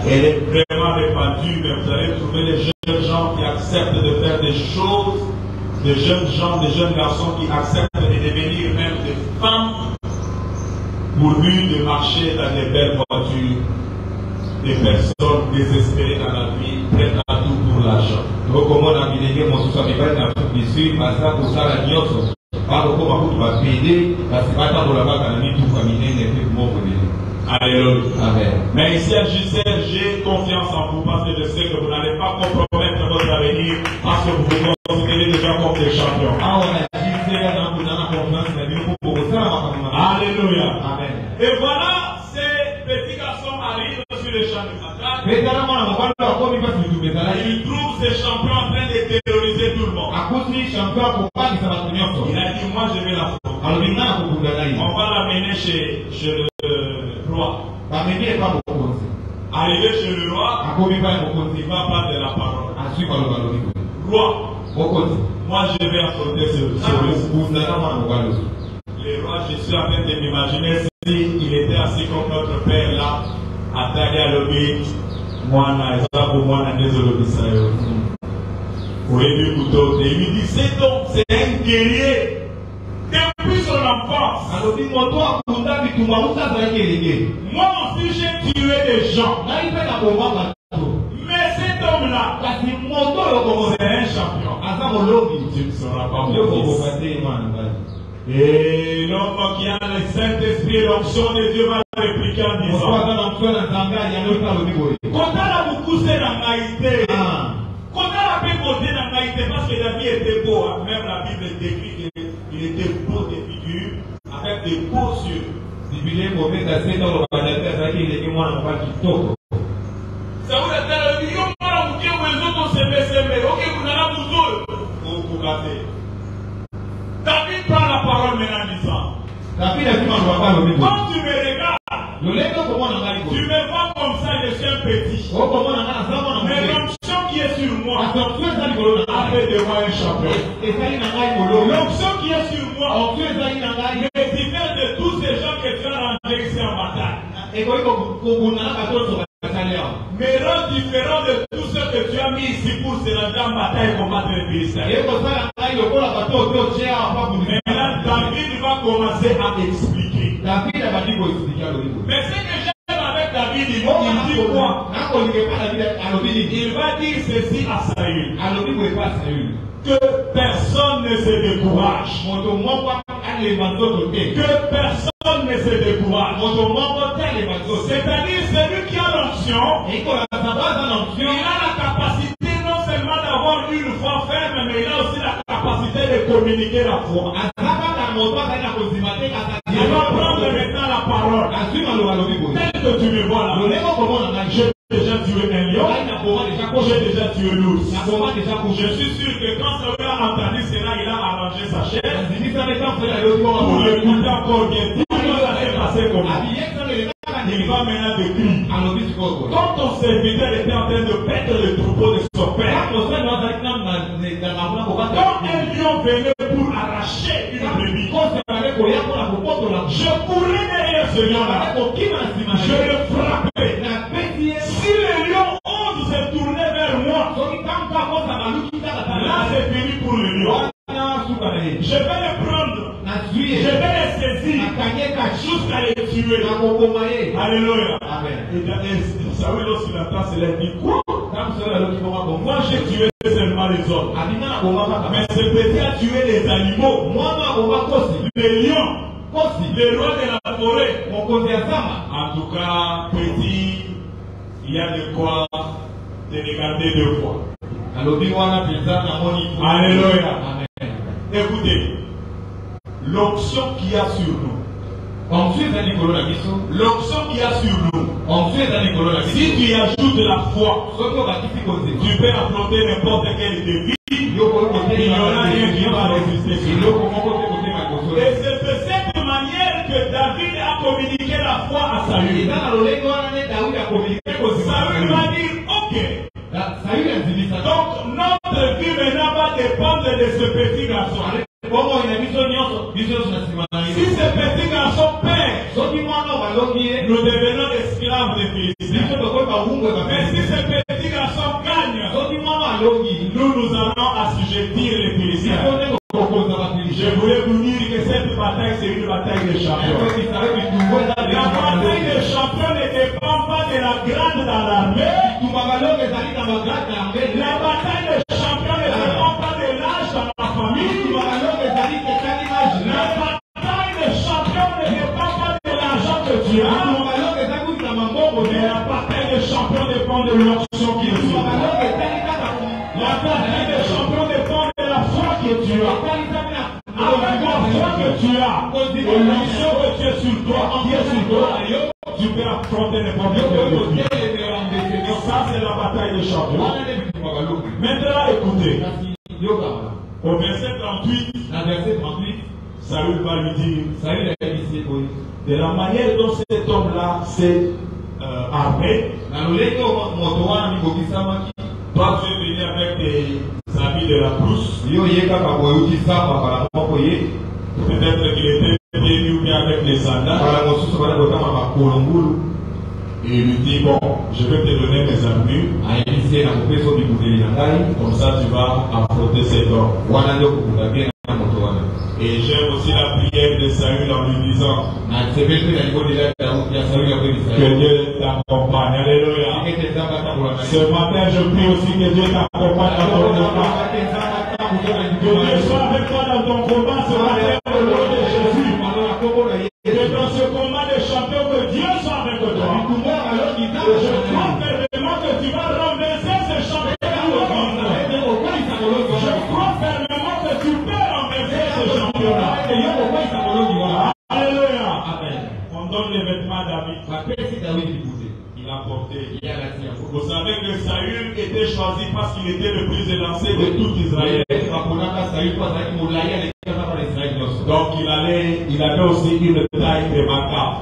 elle est vraiment répandue, mais vous allez trouver les jeunes gens qui acceptent de faire des choses, des jeunes gens, des jeunes garçons qui acceptent de devenir même des femmes pourvu de marcher dans des belles voitures, des personnes désespérées dans la vie, prêtes à tout pour l'argent. Donc, comment on a délégué mon souci dans l'Afrique du Sud, parce que pour ça, la dioxo, pas beaucoup de va payer, parce que pas tant pour la vague, on a mis tout familier, n'est plus mort pour les. Alléluia. Amen. Mais ici à JCR, j'ai confiance en vous, parce que je sais que vous n'allez pas compromettre votre avenir, parce que vous vous considérez déjà comme des champions. Ah, on a JCR, on a confiance, mais pour ça, alléluia. Amen. Et voilà, ces petits garçons arrivent sur le champ de bataille. Ils trouvent ces champions en train de terroriser tout le monde. Il a dit, moi je vais la faire. On va l'amener chez le roi. Arrivé chez le roi, il va prendre de la parole. Roi, moi je vais affronter ce le roi, je suis en train de m'imaginer s'il était assis comme notre père là, à Talia Lobi, moi, désolé, il lui dit, c'est un guerrier depuis son enfance. Moi aussi j'ai tué des gens. Mais cet homme-là, c'est un champion. Tu ne seras pas mon fils. Et l'homme qui a le Saint-Esprit, l'onction de Dieu va répliquer en disant, quand on a beaucoup de naïveté, quand on a fait côté de naïveté, parce que David était beau, même la Bible décrit qu'il était beau de figure, avec des beaux yeux. Ça veut dire que David prend la parole maintenant en disant, quand tu me regardes, tu me vois comme ça, je suis un petit. Mais l'onction qui est sur moi a fait de moi un champion. L'onction qui est sur moi me diffère de tous ces gens que tu as rangés ici en bataille. Me rend différent de tous ceux que tu as mis ici pour se rendre en bataille et combattre les Philistins. Maintenant, David va commencer à expliquer. Mais ce que j'aime avec David, il dit quoi? Il va dire ceci à Saül. Que personne ne se décourage. Que personne ne se décourage. C'est-à-dire celui qui a l'onction, il a la capacité non seulement d'avoir une foi ferme, mais il a aussi la capacité de communiquer la foi. Il va prendre maintenant la parole. Tel que tu me vois là, j'ai déjà tué un lion, j'ai déjà tué l'ours. Je suis sûr que quand Saül a entendu cela, il a arrangé sa chaise pour l'écouter encore bien. Tout ça s'est passé comme ça. Il va maintenant décrire. Quand ton serviteur était en train de perdre le troupeau de son père, quand un lion venait pour arracher une brebis, je courais derrière ce lion-là, je le frappais. Si le lion ose se tourner vers moi, là c'est fini pour le lion. Je vais le prendre, je vais le saisir jusqu'à le tuer. Alléluia. Amen. Et Saül lorsqu'il entend cela, il dit quoi? Moi j'ai tué seulement les hommes. Mais ce petit a tué les animaux. Les lions, les rois de la forêt. En tout cas, petit, il y a de quoi te regarder deux fois. Alléluia. Écoutez, l'onction qu'il y a sur nous. L'onction qu'il y a sur nous. Si tu ajoutes la foi, tu peux affronter n'importe quel défi. Il n'y aura rien qui va résister. Et c'est de cette manière que David a communiqué la foi à Saül. Saül va dire, ok. Donc notre vie maintenant va dépendre de ce petit garçon. Si ce petit garçon perd, nous devenons esclaves des Philistins. Mais si ce petit garçon gagne, nous allons assujettir les Philistins. Je voulais vous dire que cette bataille, c'est une bataille de champions. La bataille de champions ne dépend pas de la grande dans l'armée. La bataille de champions ne dépend pas de l'âge dans la famille. La bataille de champions ne dépend pas de l'argent que tu as. Mais la bataille de champions dépend de l'onction qui est sur toi. La bataille de champions dépend de la foi que tu as. Avec la foi que tu as, et l'onction que tu es sur toi, tu peux affronter n'importe quel défi. Ça, c'est la bataille des champions. Maintenant, écoutez. Au verset 38, Saül va lui dire, de la manière dont cet homme-là s'est armé, toi tu es venu avec des habits de la brousse. Peut-être qu'il était pieds nus ou bien avec les sandales. Et il lui dit, bon, je vais te donner mes armures. Comme ça tu vas affronter cet homme. Et j'aime aussi la prière de Saül en lui disant que Dieu t'accompagne. Alléluia. Ce matin, je prie aussi que Dieu t'accompagne dans ton combat. Que Dieu soit avec toi dans ton combat ce matin au nom de Jésus. Que dans ce combat de champion, que Dieu soit avec toi. Je crois fermement que tu vas renverser ce champion. Je crois fermement que tu peux renverser ce champion-là. Alléluia. On donne les vêtements à David. Il a porté. Vous savez que Saül était choisi parce qu'il était le plus élancé de tout Israël. Donc il avait aussi une taille remarquable.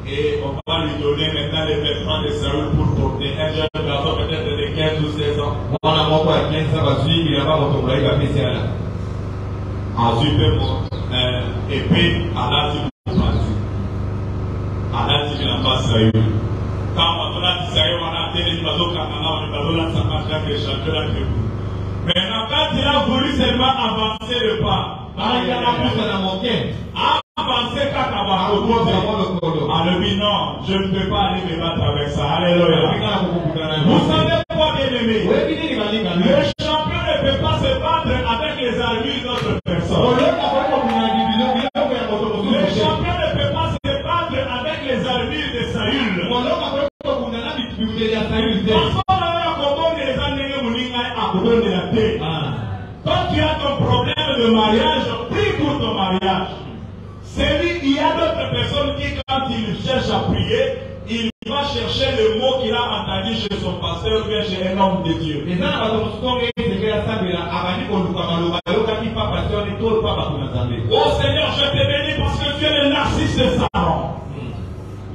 Et on va lui donner maintenant les vêtements de Saül pour porter un jeune garçon peut-être de 15 ou 16 ans. Ensuite, épée à la Saül. Quand on a dit Saül, on a dit les bateaux Kanana, on a dit les champions. Maintenant, quand il a voulu seulement avancer le pas, avancer quand on va reposer. Alors, non, je ne peux pas aller me battre avec ça. Alléluia. Vous savez quoi, bien aimé? Le champion ne peut pas se battre avec les armures d'autres personnes. Le champion ne peut pas se battre avec les armures de Saül. Quand tu as ton problème de mariage, prie pour ton mariage. Il y a d'autres personnes qui, quand ils cherchent à prier, il va chercher le mot qu'il a entendu chez son pasteur ou bien chez un homme de Dieu. Oh Seigneur, je te bénis parce que tu es le narcisse de Saron.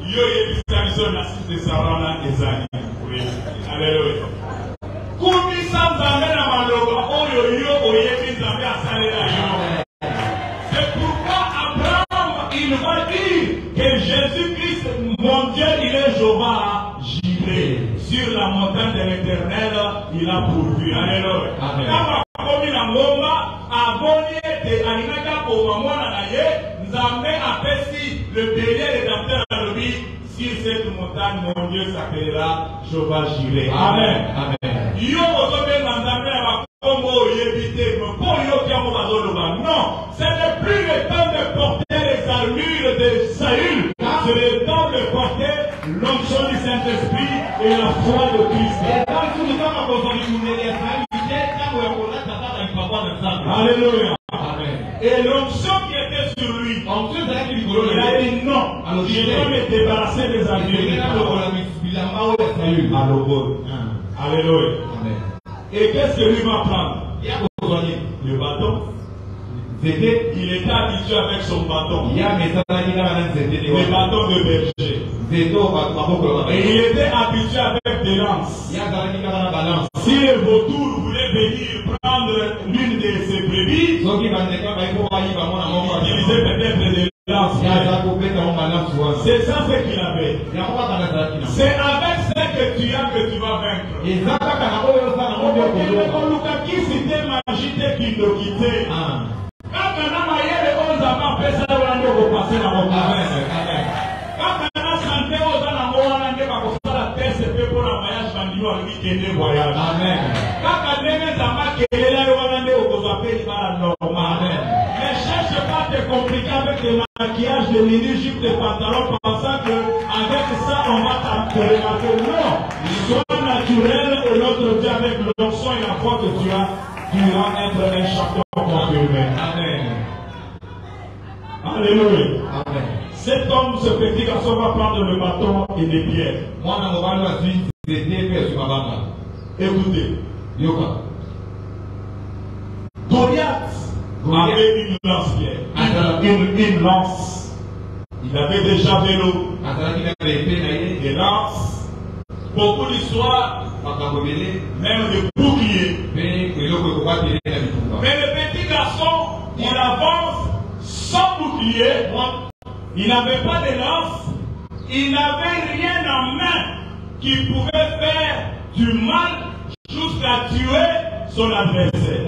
Yo, il y a le narcisse de Saron là, les amis. Oui, alléluia. C'est pourquoi Abraham, il va dire que Jésus-Christ, mon Dieu, il est Jéhovah Jireh. Sur la montagne de l'Éternel, il a pourvu. Alléluia. Le bélier rédempteur à lui, sur cette montagne, mon Dieu s'appellera Jéhovah Jireh. Amen. Amen. Non, ce n'est plus le temps de porter les armures de Saül, c'est le temps de porter l'onction et la foi de Christ. Alléluia. Amen. Et l'onction qui était sur lui, il a dit non, je dois me débarrasser des animaux. Alléluia. Amen. Et qu'est-ce que lui va prendre? Le bâton. Il était habitué avec son bâton. Le bâton de berger. Et il était habitué avec des lances. Si le vautour voulait venir prendre l'une de ses brebis, il utilisait peut-être des lances. C'est ça ce qu'il avait. C'est avec ce que tu as que tu vas vaincre. Qui s'était magité qui le quittait. Quand on a maillé les 11 ans, on peut passer dans mon travail. Quand on a santé aux ans, on a la tête, c'est pour le voyage, on a le voyage. Amen. Quand on a des amants qui est là, on a normal. Mais cherche pas à te compliquer avec des maquillages, des mini-jupes, des pantalons, pensant qu'avec ça, on va t'appeler. Non. Sois naturel et notre Dieu avec l'onction et la foi que tu as. Tu vas être un champion confirmé. Amen. Alléluia. Amen. Cet homme, ce petit garçon va prendre le bâton et des pierres. Écoutez. Goliath avait une lance-pierre. Une lance. Il avait déjà vélo. Des lances. Beaucoup d'histoires. Même des boucliers. Mais le petit garçon, il avance sans bouclier. Il n'avait pas de lance. Il n'avait rien en main qui pouvait faire du mal jusqu'à tuer son adversaire.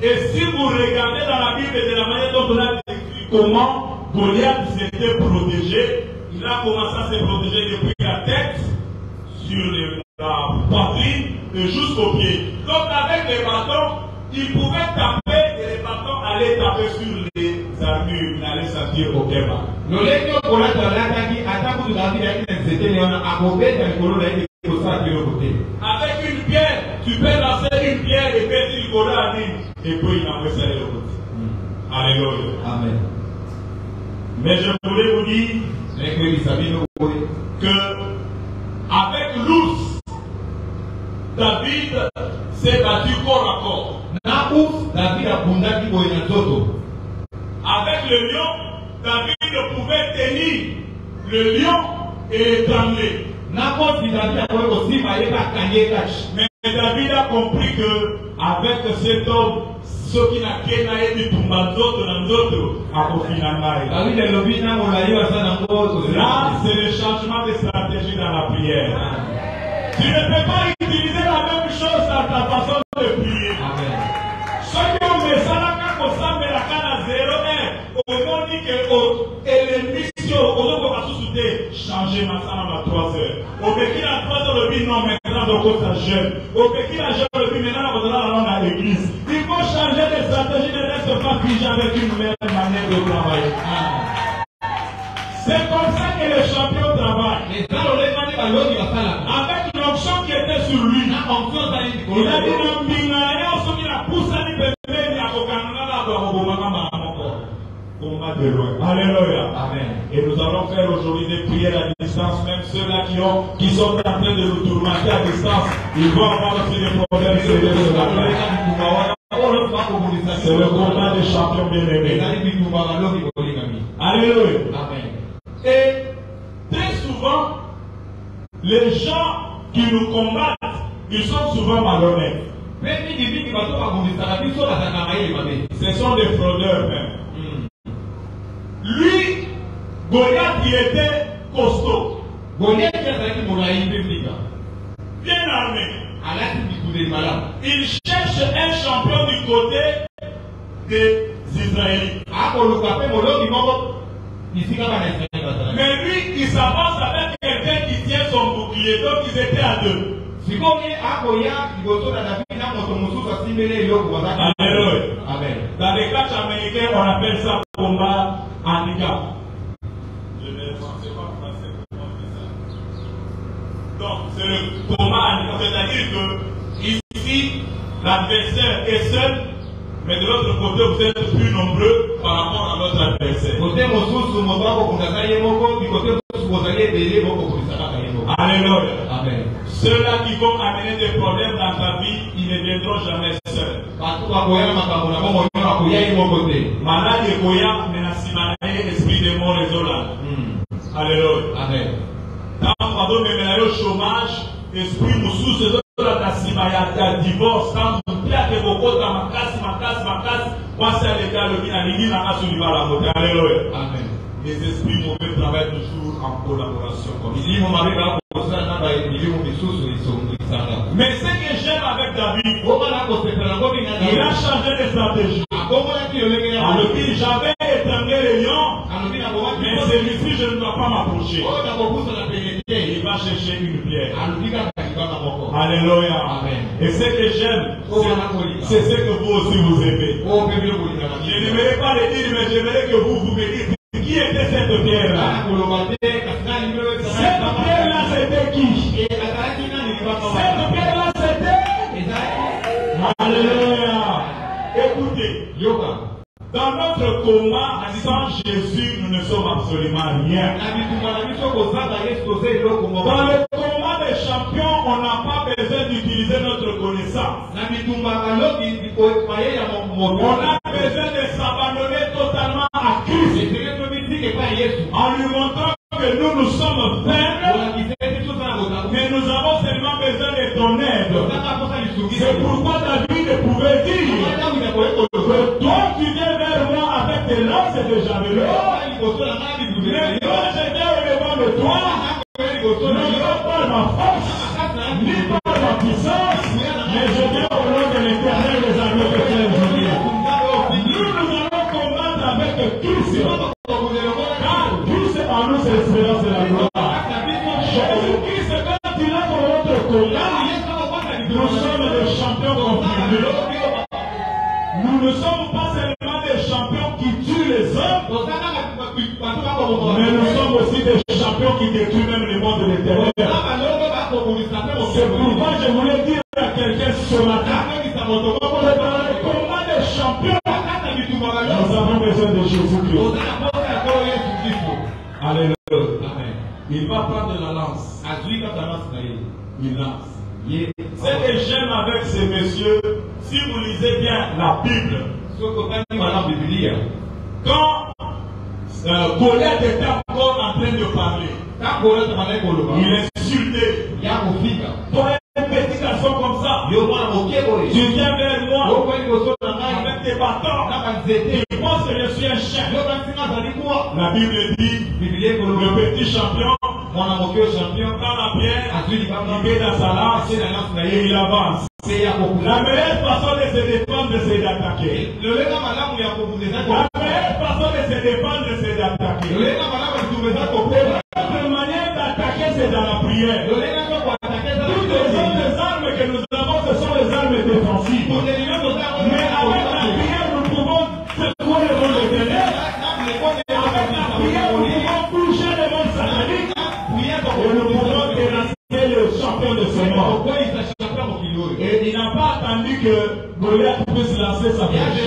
Et si vous regardez dans la Bible de la manière dont on a décrit comment Goliath s'était protégé, il a commencé à se protéger depuis la tête, sur la poitrine et jusqu'aux pieds. Donc avec les bâtons, il pouvait taper et les bâtons allaient taper sur les armures. Il n'allait sentir aucun mal. Avec une pierre, tu peux lancer une pierre et faire une colère et puis il en fait ça de l'autre côté. Alléluia. Amen. Mais je voulais vous dire que avec l'ours, David s'est battu corps à corps. Avec le lion, David pouvait tenir le lion et l'étrangler. Mais David a compris que avec cet homme, ceux qui n'ont qu'un aïe du Tumbazoto dans d'autres, à Kofinamai. Là, c'est le changement de stratégie dans la prière. Tu ne peux pas utiliser la même chose dans ta façon de prier. Ceux qui ont mis ça là, quand on s'en met la canne à 0,1, on dit que l'émission, on va sous-souter, changer ma salle à 3 heures. Au Pékin, à 3 heures, le but, non, maintenant, donc, ça jeune. Au Pékin, à jeune, le but, maintenant, on va dans l'église. Il faut changer de stratégie, ne reste pas figé avec une même manière de travailler. C'est comme ça que les champions travaillent. Avec l'onction qui était sur lui, il a dit combat de loin. Alléluia. Amen. Et nous allons faire aujourd'hui des prières à distance, même ceux-là qui sont en train de nous tourmenter à distance, ils vont avoir aussi des problèmes. C'est le combat des champions bien-aimés. Alléluia. Amen. Et très souvent, les gens qui nous combattent, ils sont souvent malhonnêtes. Ce sont des fraudeurs même. Lui, Goliath, il était costaud. Bien armé. Il cherche un champion du côté des Israélites. Mais lui, il s'avance avec quelqu'un qui tient son bouclier. Donc ils étaient à deux. Alléluia. Amen. Dans les catchs américains, on appelle ça combat handicap. Je ne sais pas français comment on dit ça. Donc, c'est le coma handicap. C'est-à-dire que ici, l'adversaire est seul, mais de l'autre côté, vous êtes plus nombreux par rapport à votre adversaire. Alléluia. Amen. Ceux-là qui vont amener des problèmes dans ta vie, ils ne viendront jamais seuls. Malade et Goya, mais la simane, esprit de mort et zola. Alléluia. Amen. Quand pardon, mais au chômage, esprit moussou, la simaya, divorce, quand vous plaquez vos côtes dans ma casse, moi c'est les gars, le bien, l'île, la casse, la côté. Alléluia. Amen. Les esprits mauvais travaillent toujours en collaboration. Mais ce que j'aime avec David, il a changé de stratégie. Alors qu'il j'avais étranglé les lions, mais celui-ci je ne dois pas m'approcher. Il va chercher une pierre. Alléluia. Et ce que j'aime, c'est ce que vous aussi vous aimez. Je n'aimerais pas le dire, mais j'aimerais que vous me dites. Qui était cette pierre-là? Cette pierre-là, c'était qui? Cette pierre-là, c'était? Alléluia. Écoutez, dans notre coma, sans Jésus, nous ne sommes absolument rien. Dans le coma des champions, on n'a pas besoin d'utiliser notre connaissance. On a besoin de s'abandonner totalement à Christ. En lui montrant que nous sommes faibles, mais nous avons seulement besoin de ton aide. C'est pourquoi David pouvait dire que toi tu viens vers moi avec tes lances et tes javelots, mais quand je viens au devant de toi, ne pas par ma force, ni par ma puissance, mais je viens au nom de l'Éternel des armées de Dieu. Nous allons combattre avec Christ. En nous, c'est l'espérance et la gloire. Jésus-Christ, quand il a pour notre combat, nous sommes des champions confirmés. Nous ne sommes pas seulement des champions qui tuent les hommes, mais nous sommes aussi des champions qui détruisent même le monde de l'éternel. C'est pourquoi je voulais dire à quelqu'un ce matin, dans le combat des champions, nous avons besoin de Jésus-Christ. Alléluia. Amen. Il va prendre la lance. Il lance. Ce que j'aime avec ces messieurs, si vous lisez bien la Bible, quand Goliath était encore en train de parler, il insultait. Toi, un petit garçon comme ça, tu viens vers moi avec tes bâtons, tu penses que je suis un chien. La Bible dit, le petit champion, quand la pierre, il met dans sa lance et il avance. La meilleure façon de se défendre, c'est d'attaquer. La meilleure façon de se défendre, c'est d'attaquer. La manière d'attaquer, c'est dans la prière. Toutes les autres armes que nous avons, ce sont les armes défensives. Mais avec la prière, nous pouvons secouer le monde éternel. Avec la prière, nous pouvons bouger le monde satanique. Et nous pouvons terrasser le champion de ce monde. Et il n'a pas attendu que Goliath puisse lancer sa flèche.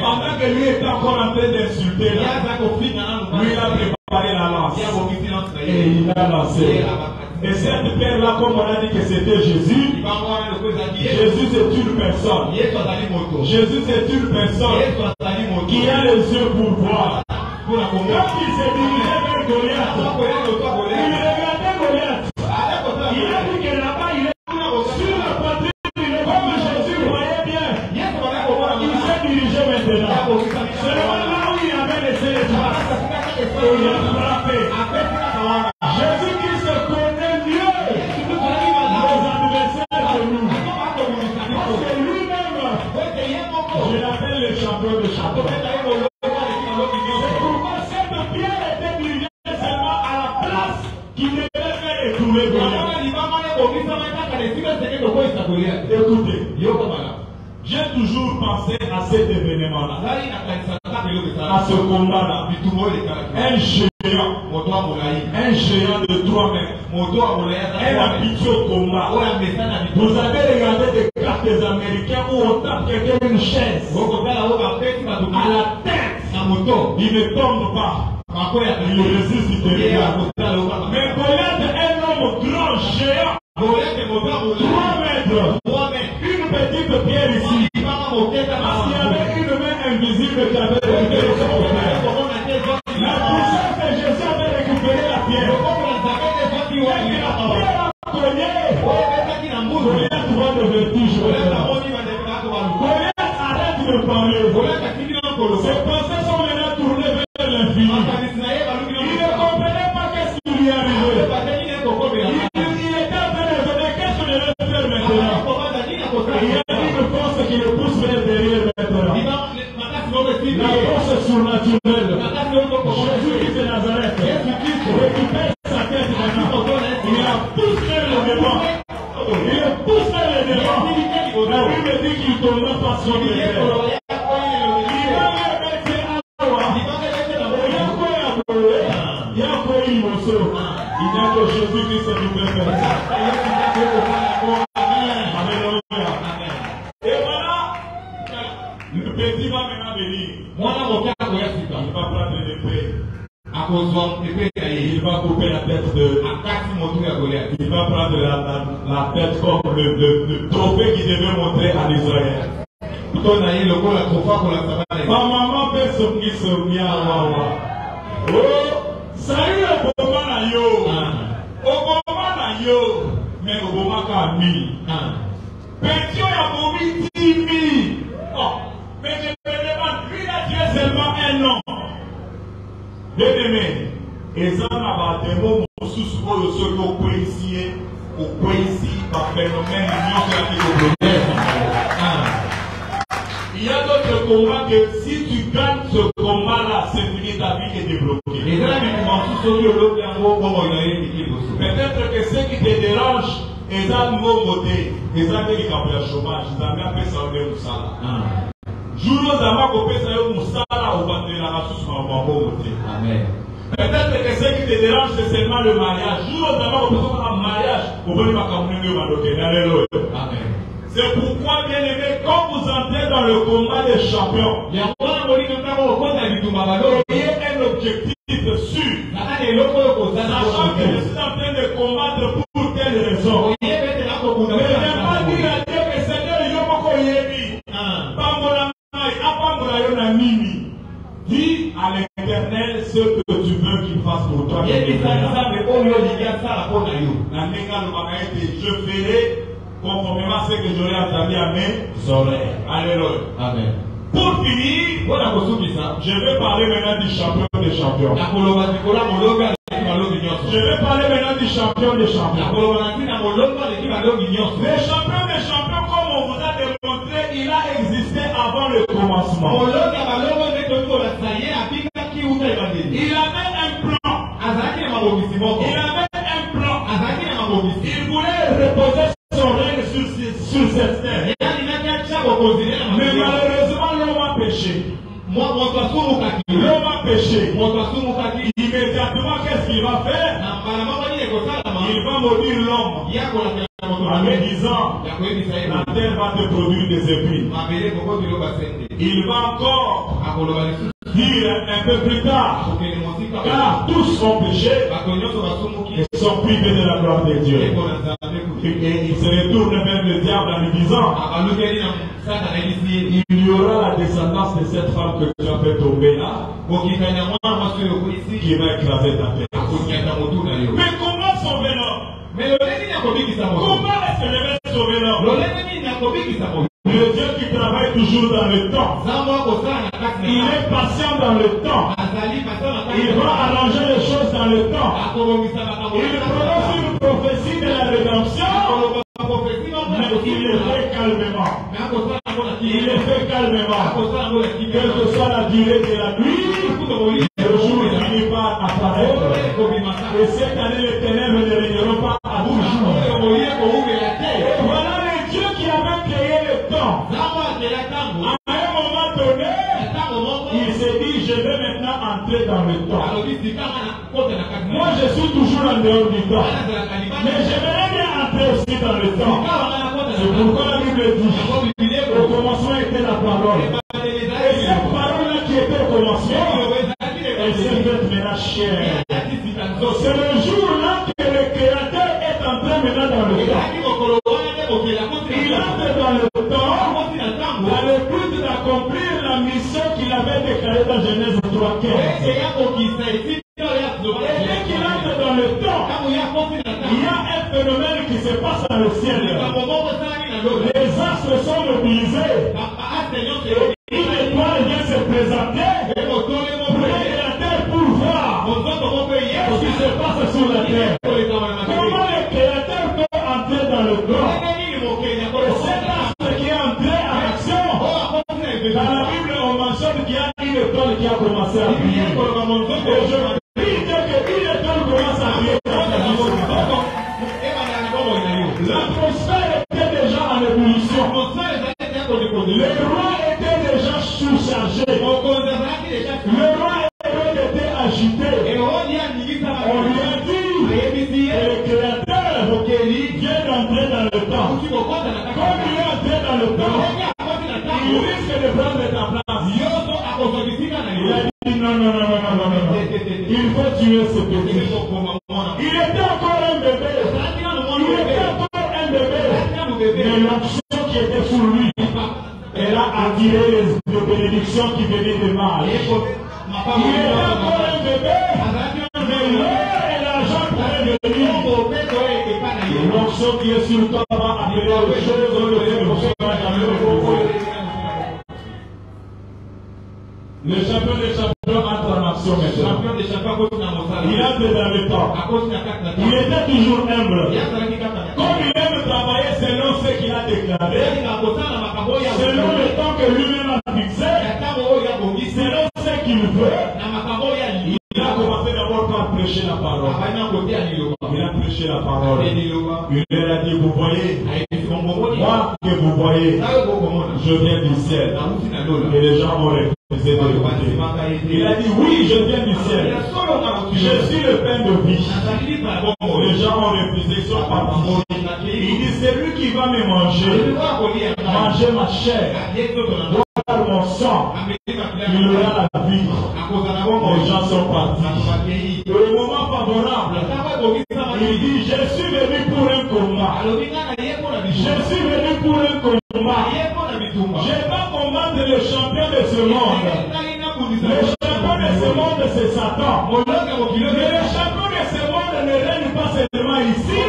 Pendant que lui était encore en train d'insulter, lui il a préparé la lance. Et il a lancé. Et cette pierre-là, comme on a dit que c'était Jésus, Jésus c'est une personne. Jésus c'est une personne qui a les yeux pour voir. Quand il s'est dirigé vers Goliath, il regardait Goliath. Il a dit que là-bas, il est sur la poitrine, comme Jésus voyait bien. Il s'est dirigé maintenant. Seulement là où il avait laissé les traces, il a frappé. Jésus-Christ connaît mieux les adversaires que nous. Parce que lui-même, je l'appelle le champion de champions. C'est pourquoi cette pierre était dirigée seulement à la place qui devait faire écrouler Goliath. Écoutez, j'ai toujours pensé à cet événement-là. à ce combat-là. Un géant. Un géant de 3 mètres. Un habitué au combat. Vous avez regardé des cartes des Américains où on tape quelqu'un une chaise. À la tête. Il ne tombe pas. Il résiste, il te regarde. Mais Goliath est un homme grand, géant. 3 mètres. Une petite pierre ici. Parce qu'il y avait une main invisible qui avait récupéré son pierre. La puissance de Jésus avait récupéré la pierre. Et la pierre a cogné. Goliath voit le vertige. Goliath arrête de parler. Ses pensées sont maintenant tournées vers l'infini. Il ne comprenait pas qu'est-ce qui lui arrivait. Il était en train de se dire qu'est-ce que je vais faire maintenant. Il y a une force qui le pousse vers derrière maintenant. La force surnaturelle. Jésus-Christ de Nazareth récupère sa tête maintenant. Il la pousse vers le devant. Il le pousse vers le devant. La Bible dit qu'il ne tombera pas sur les terres. Il n'y a que Jésus-Christ nous permet. Et voilà, le petit va maintenant venir. Il va prendre l'épée. Il va couper la tête de. Il va prendre la tête comme le trophée qu'il devait montrer à Israël. Ma maman peut se oh, salut le moment là yo. Au moment là yo. Mais au moment qu'a mis. Pétion a vomi 10 000. Oh, mais je me demande, lui a tué seulement un an. Bien aimé. Et ça n'a pas de mots sous le sol au policier. Au policier, par phénomène, il y a d'autres combats que si tu gagnes ce combat-là, c'est fini, ta vie est débloquée. Peut-être que ce qui te dérange, ils ont un nouveau modèle. Ils ont fait le chômage. Ils ont fait ça au Moussala. Jour où Zama Kopé ça au Moussala, au Bandé la Rassous, Amen. Peut-être que ce qui te dérange, c'est seulement le mariage. Jour où Zama Kopé ça un mariage, au Bandé la Rassous, Alléluia. Amen. C'est pourquoi, bien aimé, quand vous entrez dans le combat des champions, ayez un objectif sûr. Sachant que je suis en train de combattre pour quelle raison. Mais je n'ai pas dit à Dieu que Seigneur, il y a beaucoup de dis à l'Éternel ce que tu veux qu'il fasse pour toi. Je ferai conformément à ce que j'aurais entendu à mes oreilles. Alléluia. Amen. Pour finir, je vais parler maintenant du champion des champions. Je vais parler maintenant du champion des champions. Les champions des champions, comme on vous a démontré, il a existé avant le commencement. Il avait un plan. Il avait un plan. Il voulait reposer son règne sur cette terre. Mais malheureusement, l'homme a péché. L'homme a péché. Immédiatement, qu'est-ce qu'il va faire? Il va maudire l'homme en lui disant, la terre va te produire des épis. Il va encore dire un peu plus tard, car tous sont péchés et sont privés de la gloire de Dieu. Et il se retourne vers le diable en lui disant, il y aura la descendance de cette femme que tu as fait tomber là, qui va écraser ta tête. Mais comment sauver l'homme? Comment est-ce que je vais sauver l'homme? Le Dieu qui travaille toujours dans le temps. Il est patient dans le temps. Il va arranger les choses dans le temps. Il prononce une prophétie de la rédemption. Mais il le fait calmement. Il le fait calmement. Quelle que soit la durée de la nuit, le jour finit par apparaître. Et cette année, les ténèbres ne régneront pas à vous. Et voilà le Dieu qui avait créé le temps. À un moment donné, il s'est dit, je entrer dans le temps. Moi, je suis toujours en dehors du temps. Mais j'aimerais bien entrer aussi dans le temps. C'est pourquoi la Bible dit, au commencement était la parole. Et cette parole-là qui était au commencement, elle s'est faite maintenant chair. C'est le jour-là que le Créateur est entré maintenant dans le temps. Il entre dans le temps, dans le but d'accomplir la mission qu'il avait déclarée dans Genèse 3:15. Et dès qu'il entre dans le temps, il y a un phénomène qui se passe dans le ciel. Les astres sont mobilisés. Une étoile vient se présenter pour que la terre pour voir ce qui se passe sur la terre. Comment le Créateur peut entrer dans le temps? Cet astre qui est entré en action, dans la Bible on mentionne qu'il y a une étoile qui a commencé à briller. Et je prie qu'une étoile commence à briller dans la vie. L'atmosphère était déjà en ébullition. Le roi était déjà sous-chargé. Le roi était agité. On lui a dit, le Créateur vient d'entrer dans le temps. Comme il est entré dans le temps, il risque de prendre ta place. Il a dit non. Il faut tuer ce petit. Il était encore un bébé. Mais l'onction qui était sur lui, elle a attiré les bénédictions qui venaient de mal. Il était encore un bébé, mais l'heure et l'argent pourraient venir. L'onction qui est sur toi va appeler les choses dans le Le champion des champions entre en action maintenant. Il entre dans le temps. Il était toujours humble. Comme il aime travailler selon ce qu'il a déclaré, selon le temps que lui-même a fixé, selon ce qu'il veut, il a commencé d'abord par prêcher la parole. Il a prêché la parole. Il leur a dit, vous voyez, moi que vous voyez, je viens du ciel. Et les gens ont refusé de l'écouter. Il a dit, oui, je viens du ciel. Je suis le pain de vie. Les gens ont refusé, ils sont partis. Il dit, c'est lui qui va me manger. Manger ma chair. Boire mon sang. Il aura la vie. Les gens sont partis. Le moment favorable, il dit, je suis venu pour un combat. Je suis venu pour un combat. Je vais combattre le champion de ce monde. Le champion de ce monde, c'est Satan. Mais le champion de ce monde ne règne pas seulement ici.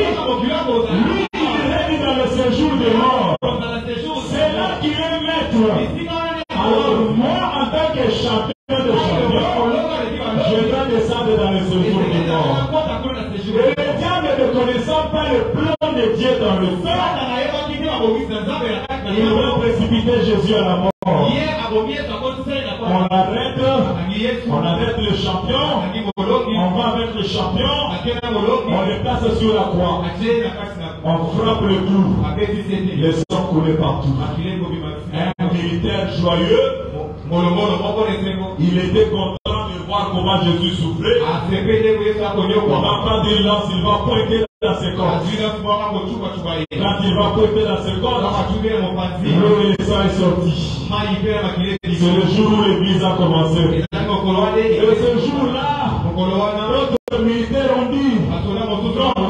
Lui, il règne dans le séjour des morts. C'est là qu'il est maître. Alors moi, en tant que champion de champion, je vais descendre dans le séjour des morts. Et le diable ne connaissant pas le plan de Dieu dans le sang, il va précipiter Jésus à la mort. On arrête le champion, on va avec le champion, on le place sur la croix, on frappe le clou, les sangs coulés partout. Un militaire joyeux, il était content de voir comment Jésus souffrait. On va pas dire là s'il va pointer dans ses cordes. Quand il va pointer dans ses cordes, l'eau et le sang est sorti. C'est le jour où l'église a commencé. Et ce jour-là, d'autres militaires ont dit,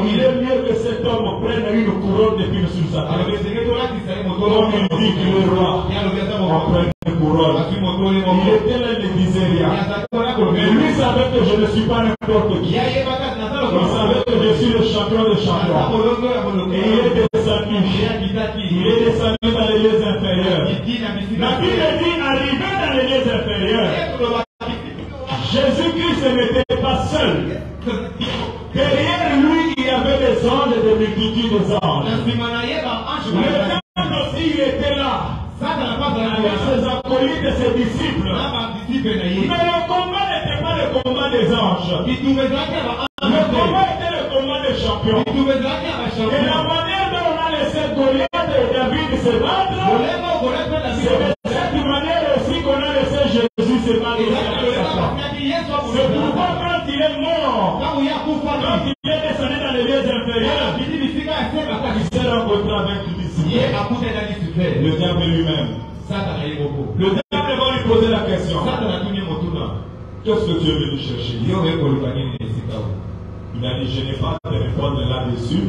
il est mieux que cet homme prenne une couronne d'épines sur sa tête. Comme il dit qu'il est roi, on prenne une couronne. Il était là, il ne disait rien. Mais lui savait que je ne suis pas n'importe qui. Il savait que je suis le champion des champions. Et il est descendu. Il est descendu dans les lieux inférieurs. La Bible dit, arrivé dans les lieux inférieurs, Jésus-Christ n'était pas seul. Derrière lui, il y avait des anges et des multitudes d'anges. Le diable aussi, il était là. Avec ses acolytes et ses disciples. Mais le combat n'était pas le combat des anges. Le combat était le combat des champions. Et la manière dont on a laissé Goliath et David se battre, c'est de cette manière aussi qu'on a laissé Jésus se battre. Quand il est descendu dans les lieux inférieurs, il s'est rencontré avec Lucifer, le diable lui-même. Le diable va lui poser la question. Qu'est-ce que tu es venu chercher? Il a dit, je n'ai pas de répondre là-dessus.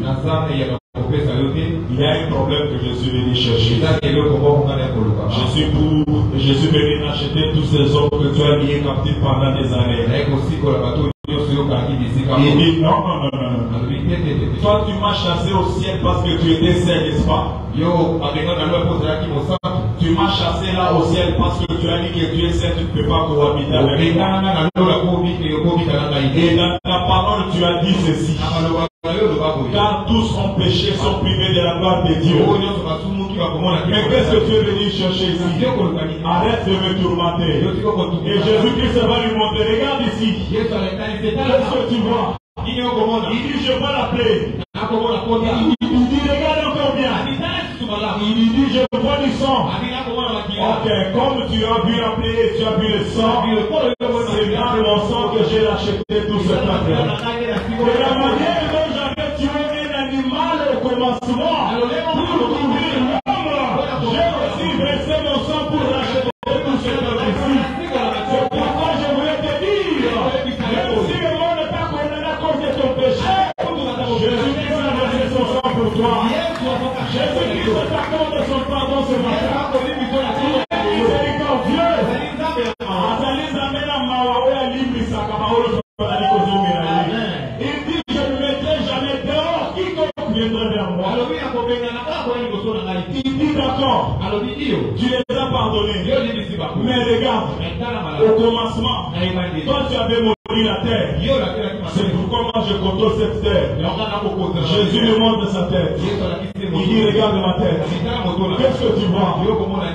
Il y a un problème que je suis venu chercher. Je suis venu acheter tous ces hommes que tu as mis captifs pendant des années. Il dit, non. Toi, tu m'as chassé au ciel parce que tu étais saint, n'est-ce pas? Tu m'as chassé là au ciel parce que tu as dit que tu es saint, tu ne peux pas cohabiter avec moi. Et dans ta parole, tu as dit ceci. Car tous ont péché, sont privés de la gloire de Dieu. Mais qu'est-ce que tu es venu chercher ici? Arrête de me tourmenter. Et Jésus-Christ va lui montrer. Regarde ici. Qu'est-ce que tu vois? Il dit, je vois la plaie. Il dit, regarde encore bien. Il dit, je vois du sang. Ok, comme tu as vu la plaie, tu as vu le sang, c'est dans mon sang que j'ai acheté tout ce temps. De la manière dont j'avais tué un animal au commencement, pour couvrir l'homme, j'ai aussi versé mon sang pour racheter tout ce temps ici. C'est pourquoi je voulais te dire, même si le monde n'est pas condamné à cause de ton péché, Jésus-Christ a versé son sang pour toi. Jésus-Christ t'accorde son pardon ce matin. Il dit, je ne mettrai jamais dehors quiconque viendra vers moi. Il dit d'accord, tu les as pardonnés. Mais regarde, au commencement, toi tu avais maudit la terre. C'est pourquoi moi je contrôle cette terre. Jésus lui montre sa tête. Il dit, regarde ma tête. Qu'est-ce que tu vois?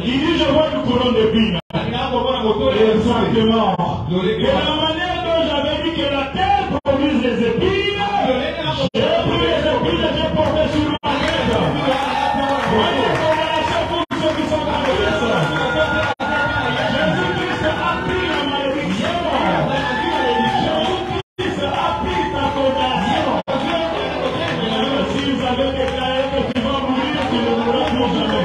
Il dit, je vois une couronne d'épines. Exactement. Et la manière dont j'avais dit que la terre produise les épines, j'ai pris les épines et j'ai porté sur ma tête. Voyez comment la chose pour ceux qui sont dans Christ. Jésus-Christ a pris la malédiction. Jésus-Christ a pris ta condamnation. Si vous avez déclaré que tu vas mourir, tu ne mourras plus jamais.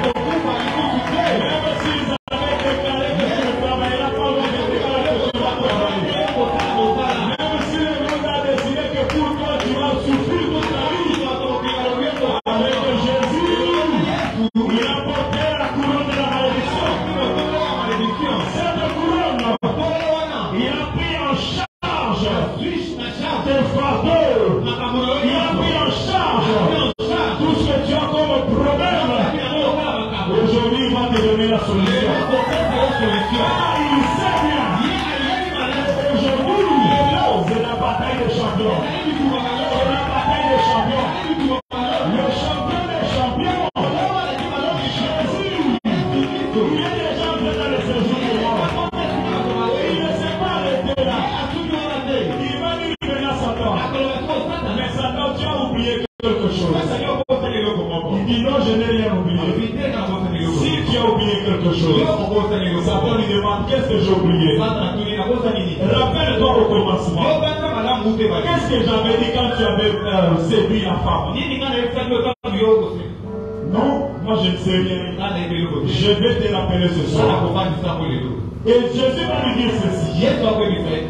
Même si vous avez déclaré que tu ne travailleras pas, vous avez déclaré que tu vas travailler. Même si le monde a décidé que pour toi tu vas souffrir toute ta vie, avec Jésus, il a porté la couronne de la malédiction. Cette couronne, il a pris en charge tes fardeaux. Il a pris en charge tout ce que tu as comme problème. Aujourd'hui, il va te donner la solution. Il sait bien. Aujourd'hui, c'est la bataille des champions. C'est la bataille des champions. Le champion des champions. Jésus. Il est déjà en train de se jouer. Il ne s'est pas arrêté là. Il va lui donner à Satan. Mais Satan, tu as oublié quelque chose. Il dit non, je n'ai rien oublié. Si tu as oublié quelque chose, Satan lui demande qu'est-ce que j'ai oublié. Rappelle-toi au commencement. Qu'est-ce que j'avais dit quand tu avais séduit la femme? Non, moi je ne sais rien. Je vais te rappeler ce soir. Et Jésus va lui dire ceci.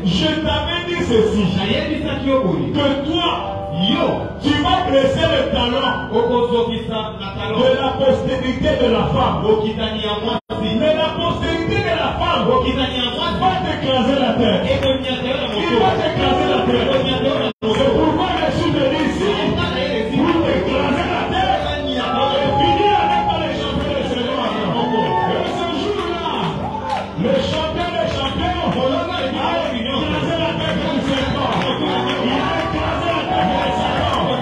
Je t'avais dit ceci. Que toi, tu vas dresser le talon de la postérité de la femme. Mais la postérité de la femme va t'écraser la terre. Il va t'écraser la terre. C'est pourquoi je suis venu ici pour t'écraser la terre et finir avec les champions de Seigneur. Et ce jour-là, le champion des champions a écrasé la terre du Seigneur. Il a écrasé la terre du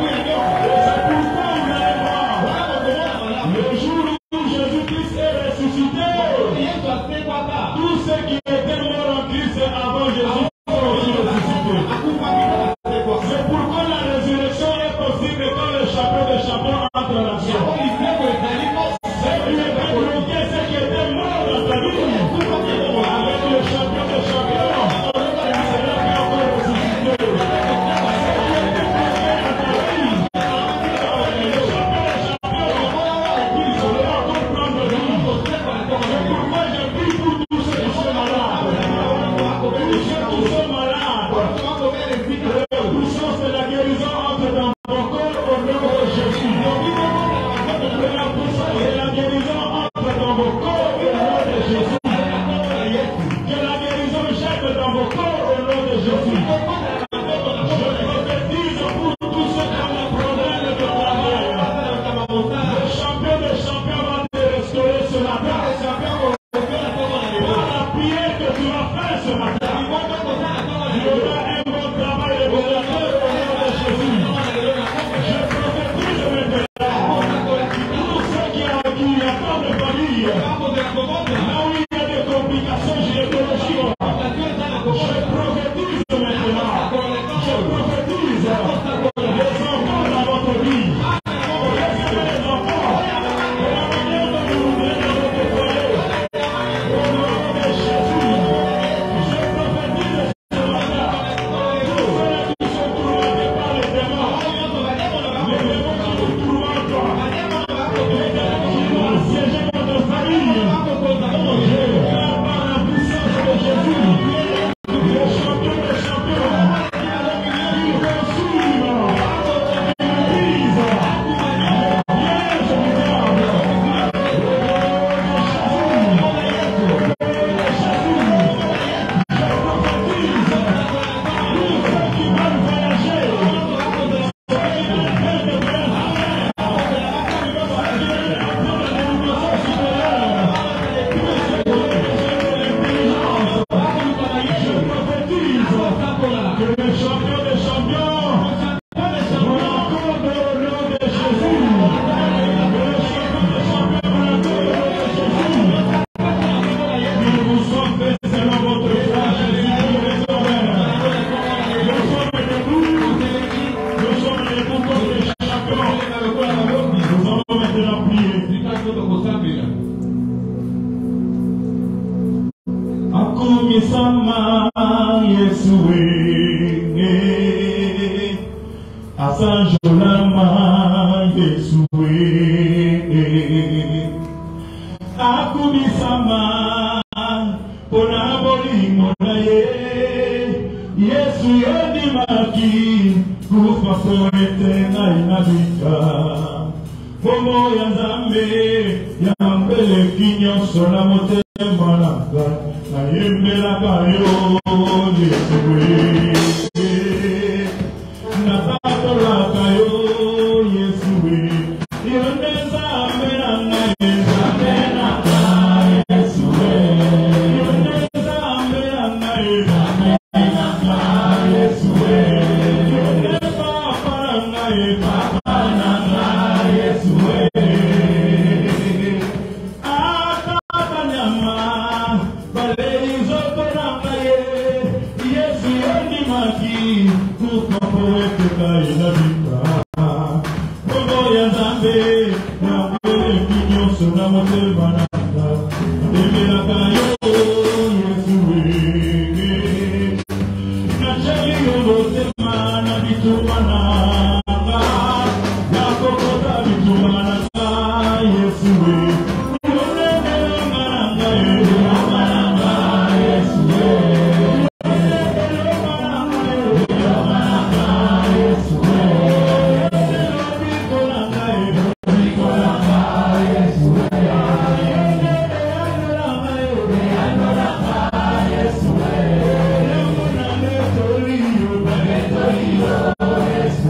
Seigneur. Et c'est pourquoi vous allez voir le jour où Jésus-Christ est ressuscité. Tous ceux qui étaient morts en Christ avant Jésus sont aussi ressuscités. C'est pourquoi la résurrection est possible quand le champion des champions entre en action. Ceux qui étaient bloqués, ceux qui étaient morts dans ta vie, avec le champion des champions, c'est là qui est encore ressuscité. Akumisama Yesue Asanjolama Yesue Akumisama Ponaboli Monaye Yesu Yedi Maki Kufa Poete na inabika Momo ya Zambe ya mbele kinyo sola mote malaka na yembela kayo Yesue na tatola kayo Yesue yonde Zambe na Zambe na Yesue yonde Zambe na Zambe na Yesue yonde Papa na Papa na Yesue Akatanyama Balezo Korangaye Yesu Yendi Maki Kukapoete Kaina Vika Kogo ya Zambe Na Mwele Kinyo Sona Mote Banaka Emela Kayo Yesue Na Cheli Yobote Mana Bitumana Na Kokota Bitumana Yesue Yes,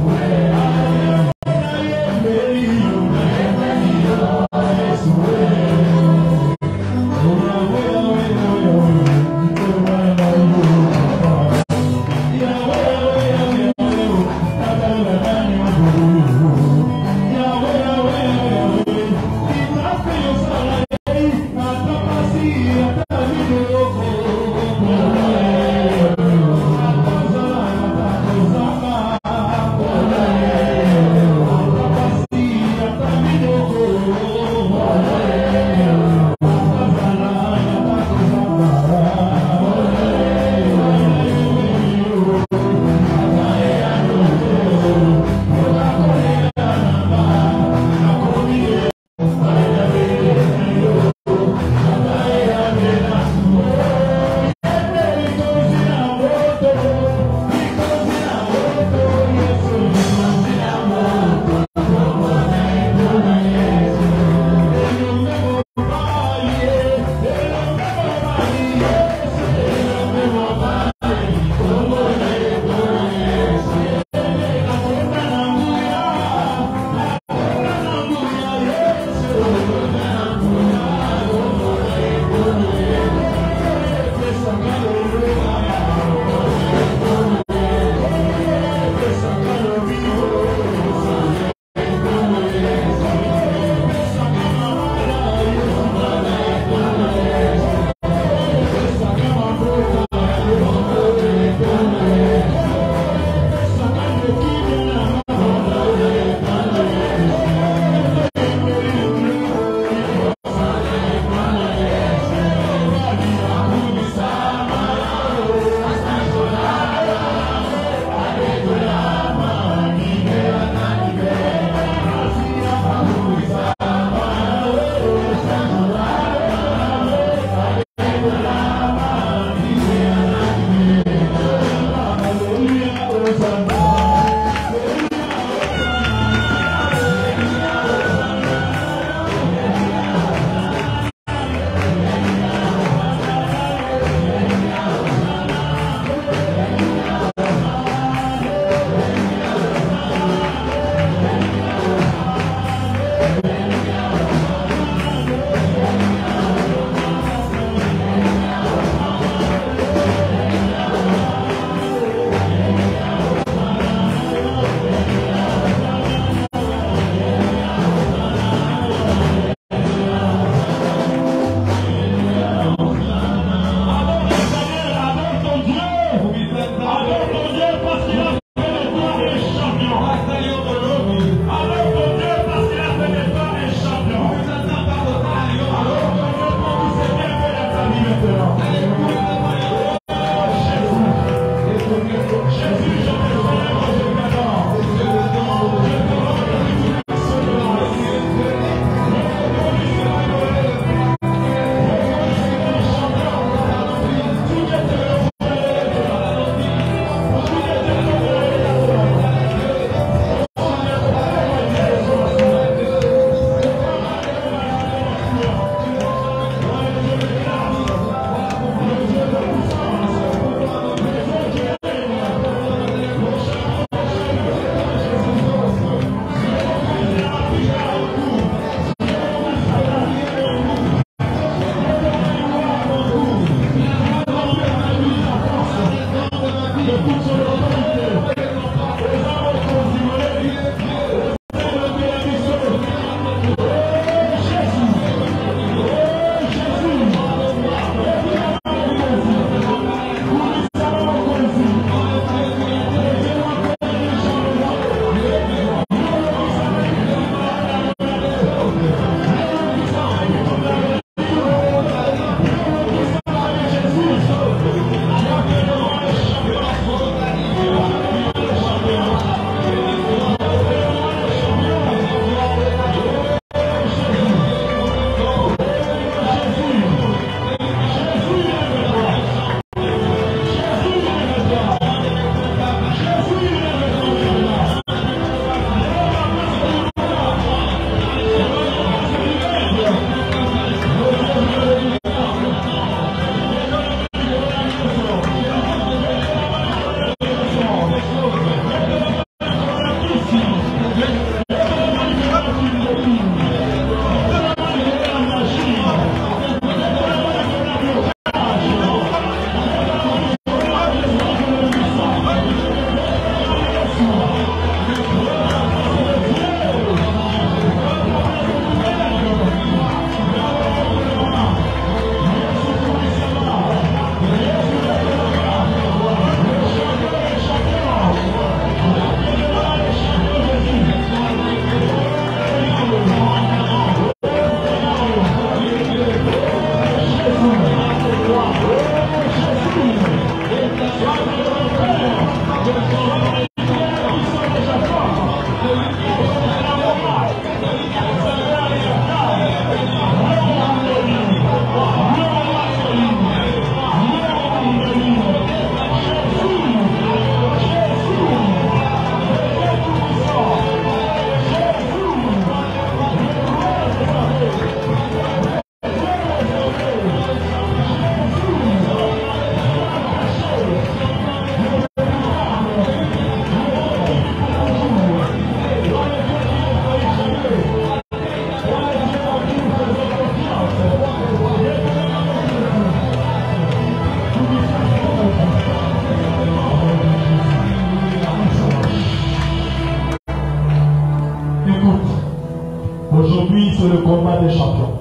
Aujourd'hui, c'est le combat des champions.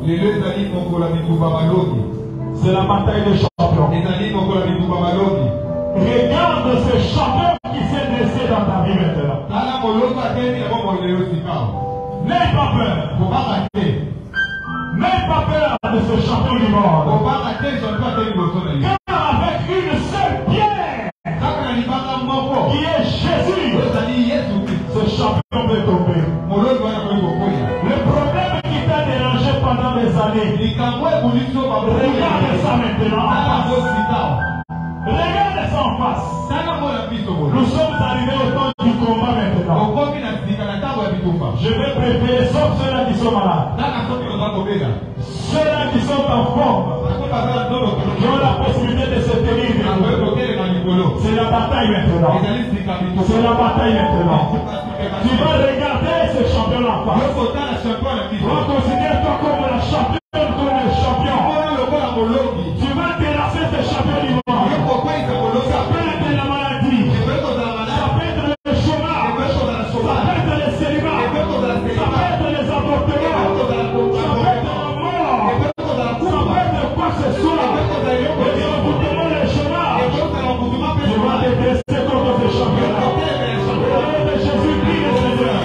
C'est la bataille des champions. Regarde ce champion qui s'est dressé dans ta vie maintenant. N'aie pas peur. N'aie pas peur de ce champion du monde. Car avec une seule pierre, qui est Jésus, ce champion peut tomber. Le problème qui t'a dérangé pendant des années, regarde ça maintenant en face. Regarde ça en face. Nous sommes arrivés au temps du combat maintenant. Je vais préférer, sauf ceux-là qui sont malades. Ceux-là qui sont en forme, qui ont la possibilité de se tenir. C'est la bataille maintenant. C'est la bataille maintenant. Tu vas regarder ce champion en face. Considère-toi comme la championne, comme le champion. Tu vas terrasser ce champion du monde. Ça peut être la maladie. Ça peut être le chômage. Ça peut être le célibat. Ça peut être les avortements. Ça peut être la mort. Ça peut être quoi que ce soit. Les avortements, le chômage. Tu vas te dresser contre ce champion-là. Jésus prie le Seigneur.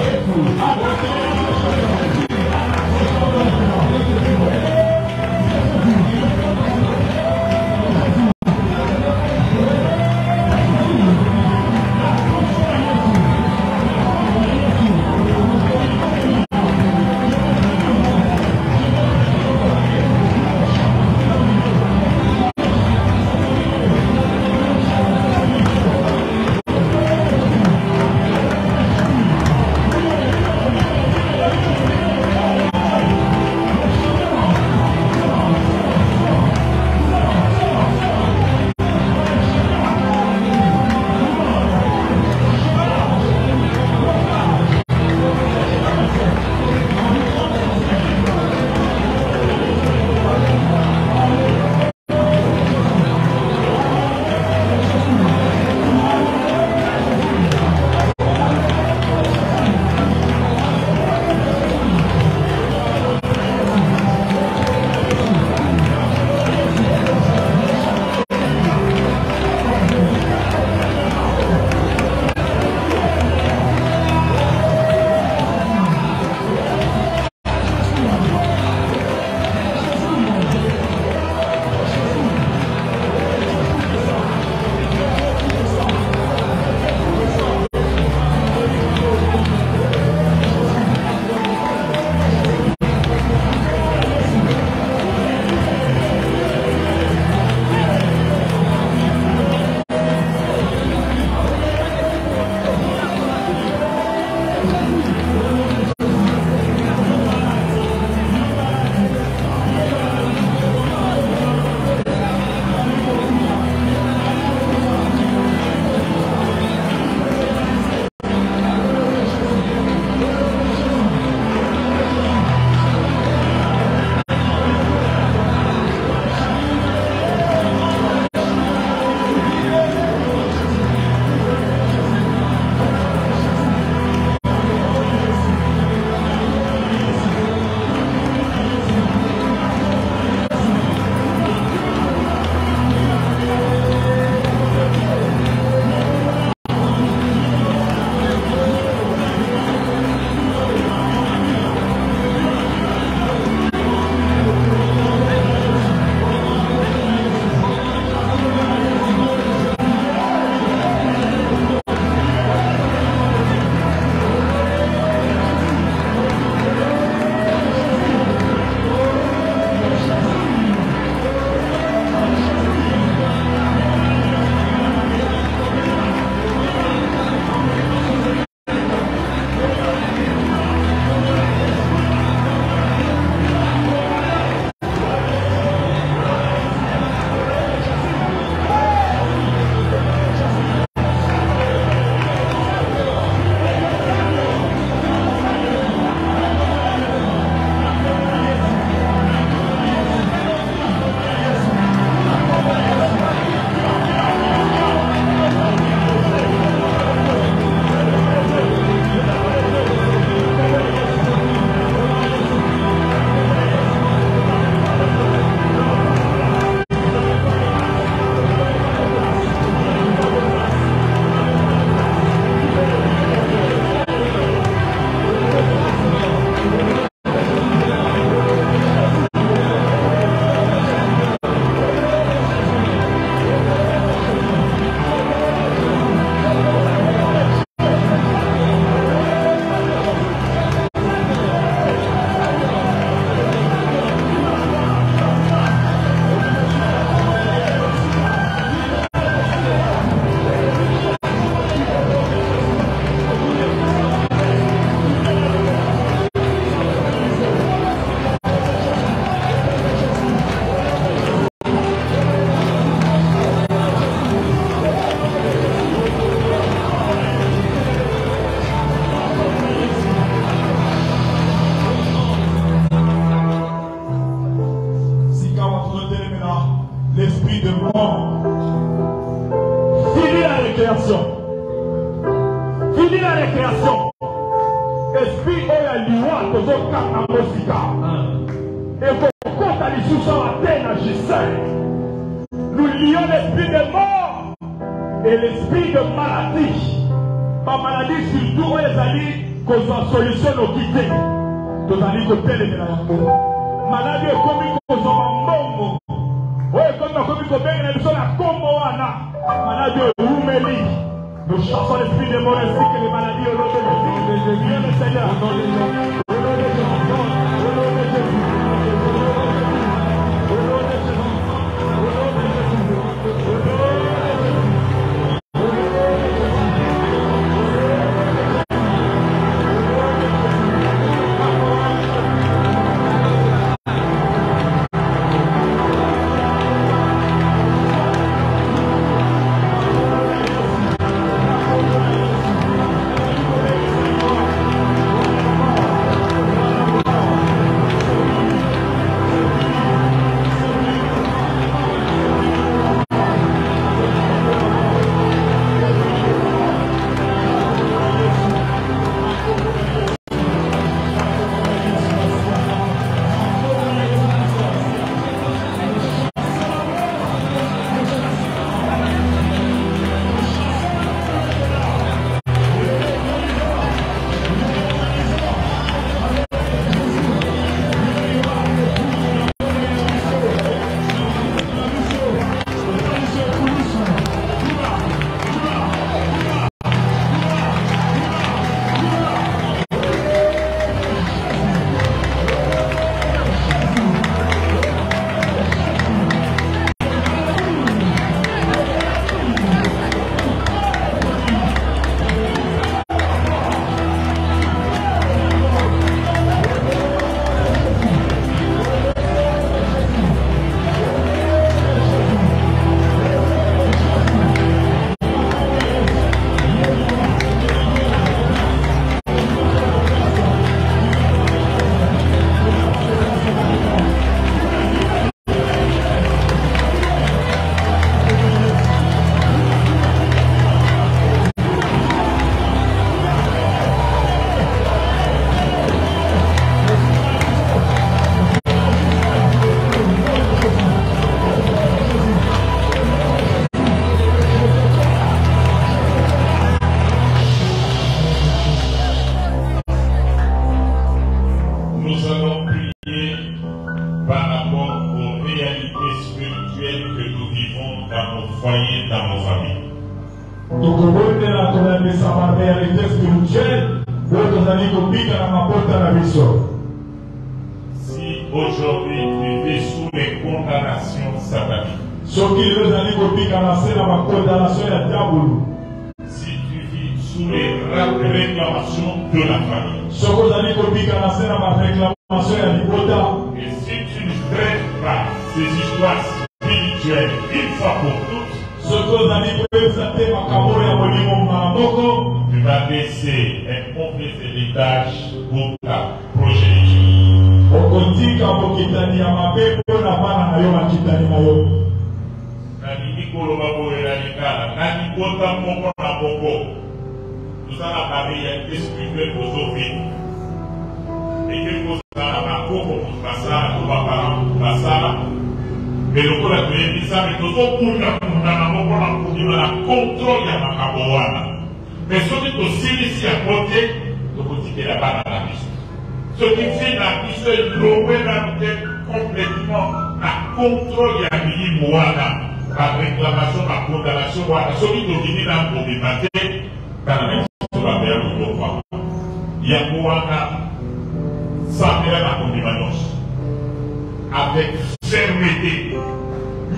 esprit oyo aliwa tozokanga mosika ekokota lisusu awa te na Gisèle. Nous lions l'esprit de mort et l'esprit de maladie. Ma maladie surtout oyo ezali kozwa solution noki te tozali kotelemela yango. Maladie ekomi kozwa mambongo oyo ekomi kobengela biso na kombo wana maladie ewumeli. Nous chassons l'esprit de mort ainsi que les maladies au nom de Jésus. Viens le Seigneur. Au nom de Jésus. Au nom de Jésus. Au nom de Jésus. Au nom de Jésus. Au nom de Jésus. Si aujourd'hui tu vis sous les condamnations sataniques, si tu vis sous les réclamations de la famille, et si tu ne traites pas ces histoires spirituelles une fois pour toutes, tu vas laisser un mauvais héritage pour ta progéniture. Nous allons parler d'esprit philosophique. Et que vous allez pour passer, nous allons passer. Mais le coup de ça, mais nous sommes pour la contrôle de ma caboana. Mais ce qui est aussi ici à côté, nous vous dites la barre à la mission. Ce qui fait la mission est loué la tête complètement à contrôle de la Moana. La réclamation, la condamnation, ce qui est dans pour débattre, dans la même chose, va faire le droit. Il y a Moana, sans faire la condamnation. Avec fermeté.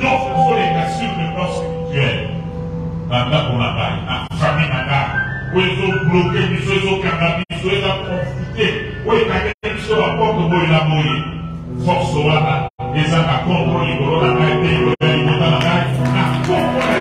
Non, ce sont les cas sur le plan spirituel. Pendant qu'on a parlé, la famille n'a pas. Où ils ont bloqué, ils ont cannabis, ils ont confité, où ils ont la porte où ils ont mouru. Force au rana, ils ont contrôlé le corona, ils ont été à contrôler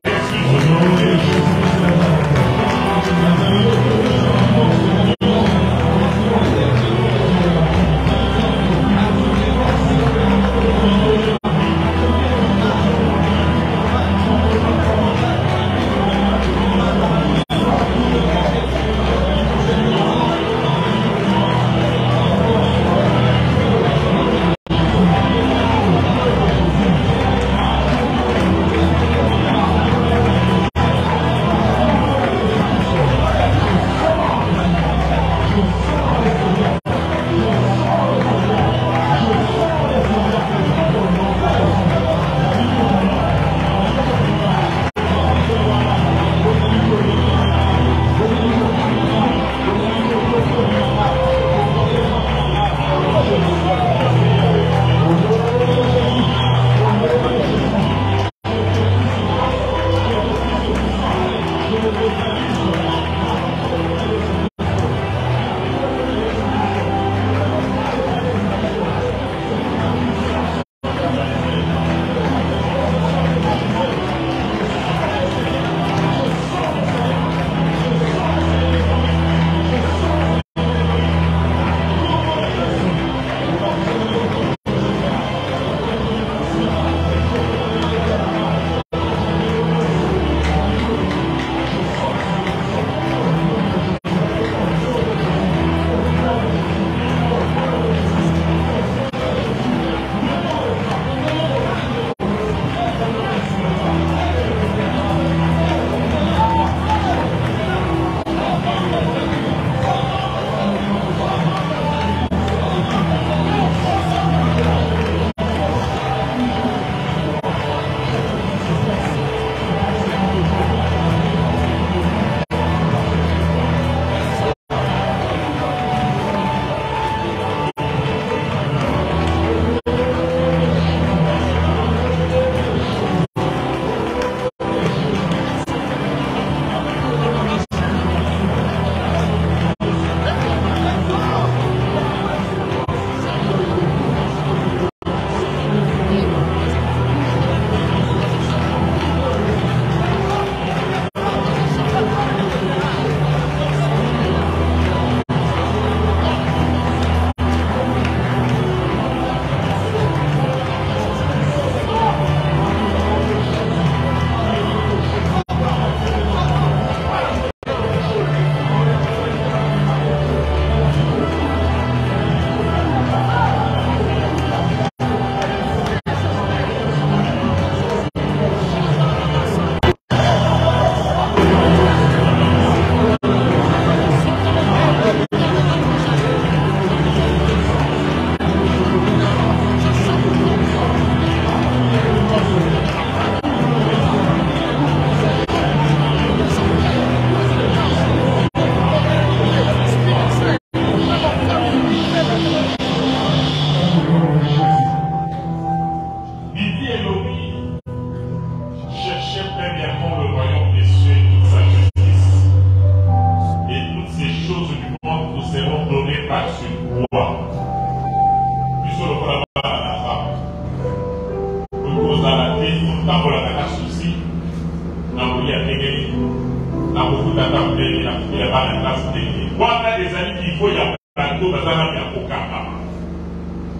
la classe technique. Voilà des amis qu'il faut y avoir dans le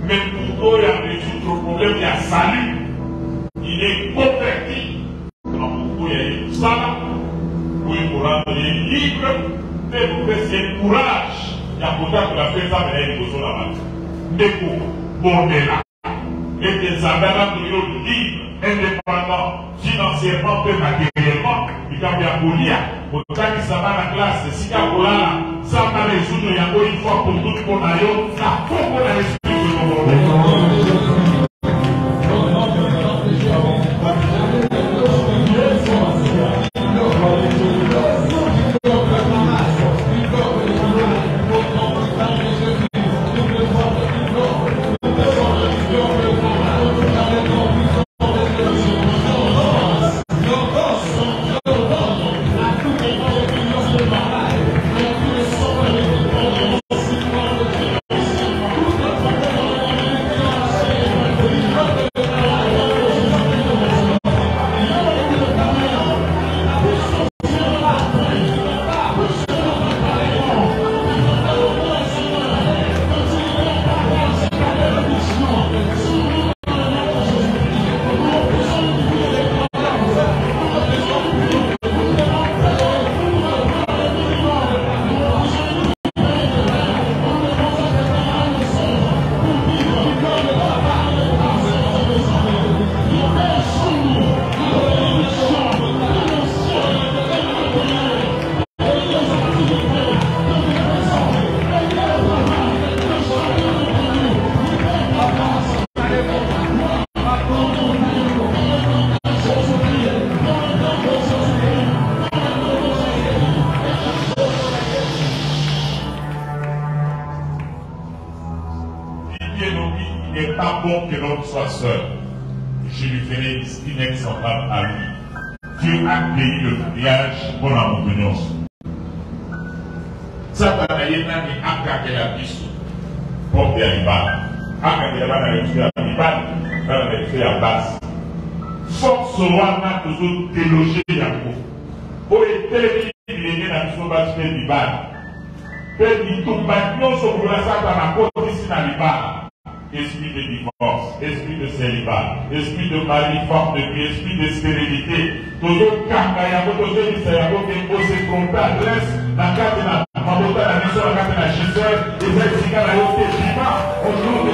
mais pour qu'il y a résoudre le problème, il y a salut. Il est converti. Alors pour qu'il y ait ça, pour qu'il rendre libre, mais pour que c'est le courage. Il y a pourtant que la fait ça, mais il y a une chose là-bas. Mais pour border là, et des abeilles libres, indépendants, financièrement, peu matériellement, il y a Bolia, pour que ça va la classe, si il y a Bola, ça va résoudre, il y a une fois pour toutes pour l'aïeul, ça faut qu'on a résoudre ce problème. Je lui ferai une ex-semblable à lui. Dieu a accueilli le mariage pour la convenance. Ça va d'ailleurs dans les actes de la vie porté à l'Iban. Actes de la vie à l'Iban, dans les faits à base. Force roi n'a toujours délogé Yanko. Pour être il est dans le sauvage de l'Iban. Puis tout maintenant sur le sac à la côte ici dans l'Iban. Esprit de divorce, esprit de célibat, esprit de mari, femme de vie, esprit de stérilité. Toujours Kakayabo, toujours Misayabo, qui est posé contre adresse, la carte de la Mabota, la mission, la carte de la Giselle, et cette cigare à l'autre vivant, au nom de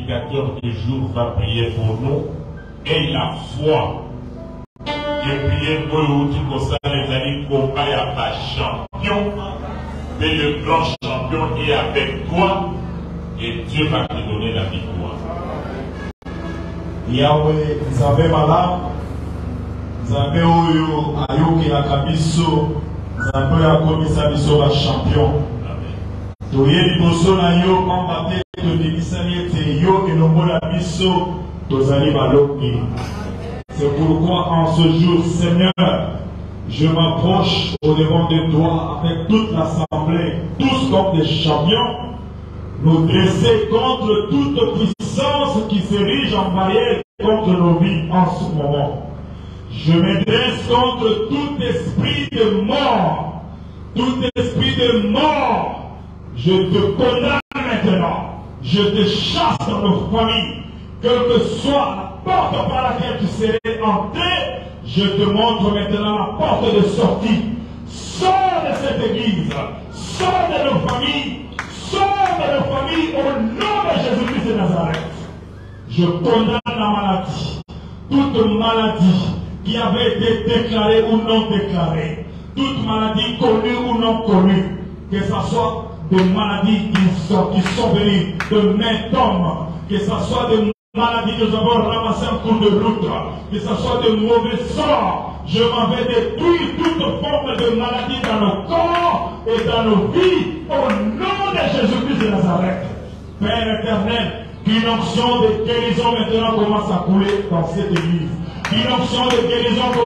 prédicateur du jour va prier pour nous et la foi prié pour tout comme ça, les amis, combat à pas champion. Mais le grand champion est avec toi et Dieu va te donner la victoire. Yahweh, Nzambe Malam, Nzambe Oyo, Ayoki Nakabiso, Nzambe Yakomisa Biso la champion. Toye liboso na yo combattre de Dibisani te yo et nombo la biso tozali baloki. C'est pourquoi en ce jour, Seigneur, je m'approche au devant de toi avec toute l'assemblée, tous comme des champions, nous dresser contre toute puissance qui s'érige en barrière contre nos vies en ce moment. Je me dresse contre tout esprit de mort, tout esprit de mort. Je te condamne maintenant. Je te chasse dans nos familles. Quelle que soit la porte par laquelle tu serais entré, je te montre maintenant la porte de sortie. Sors de cette église. Sors de nos familles. Sors de nos familles au nom de Jésus-Christ de Nazareth. Je condamne la maladie. Toute maladie qui avait été déclarée ou non déclarée. Toute maladie connue ou non connue. Que ce soit des maladies qui sont venues de main d'homme, que ce soit des maladies que nous avons ramassées en cours de route, que ce soit de mauvais sorts, je m'en vais détruire toute forme de maladie dans nos corps et dans nos vies, au nom de Jésus-Christ de Nazareth. Père éternel, qu'une onction de guérison maintenant commence à couler dans cette église. Une onction de guérison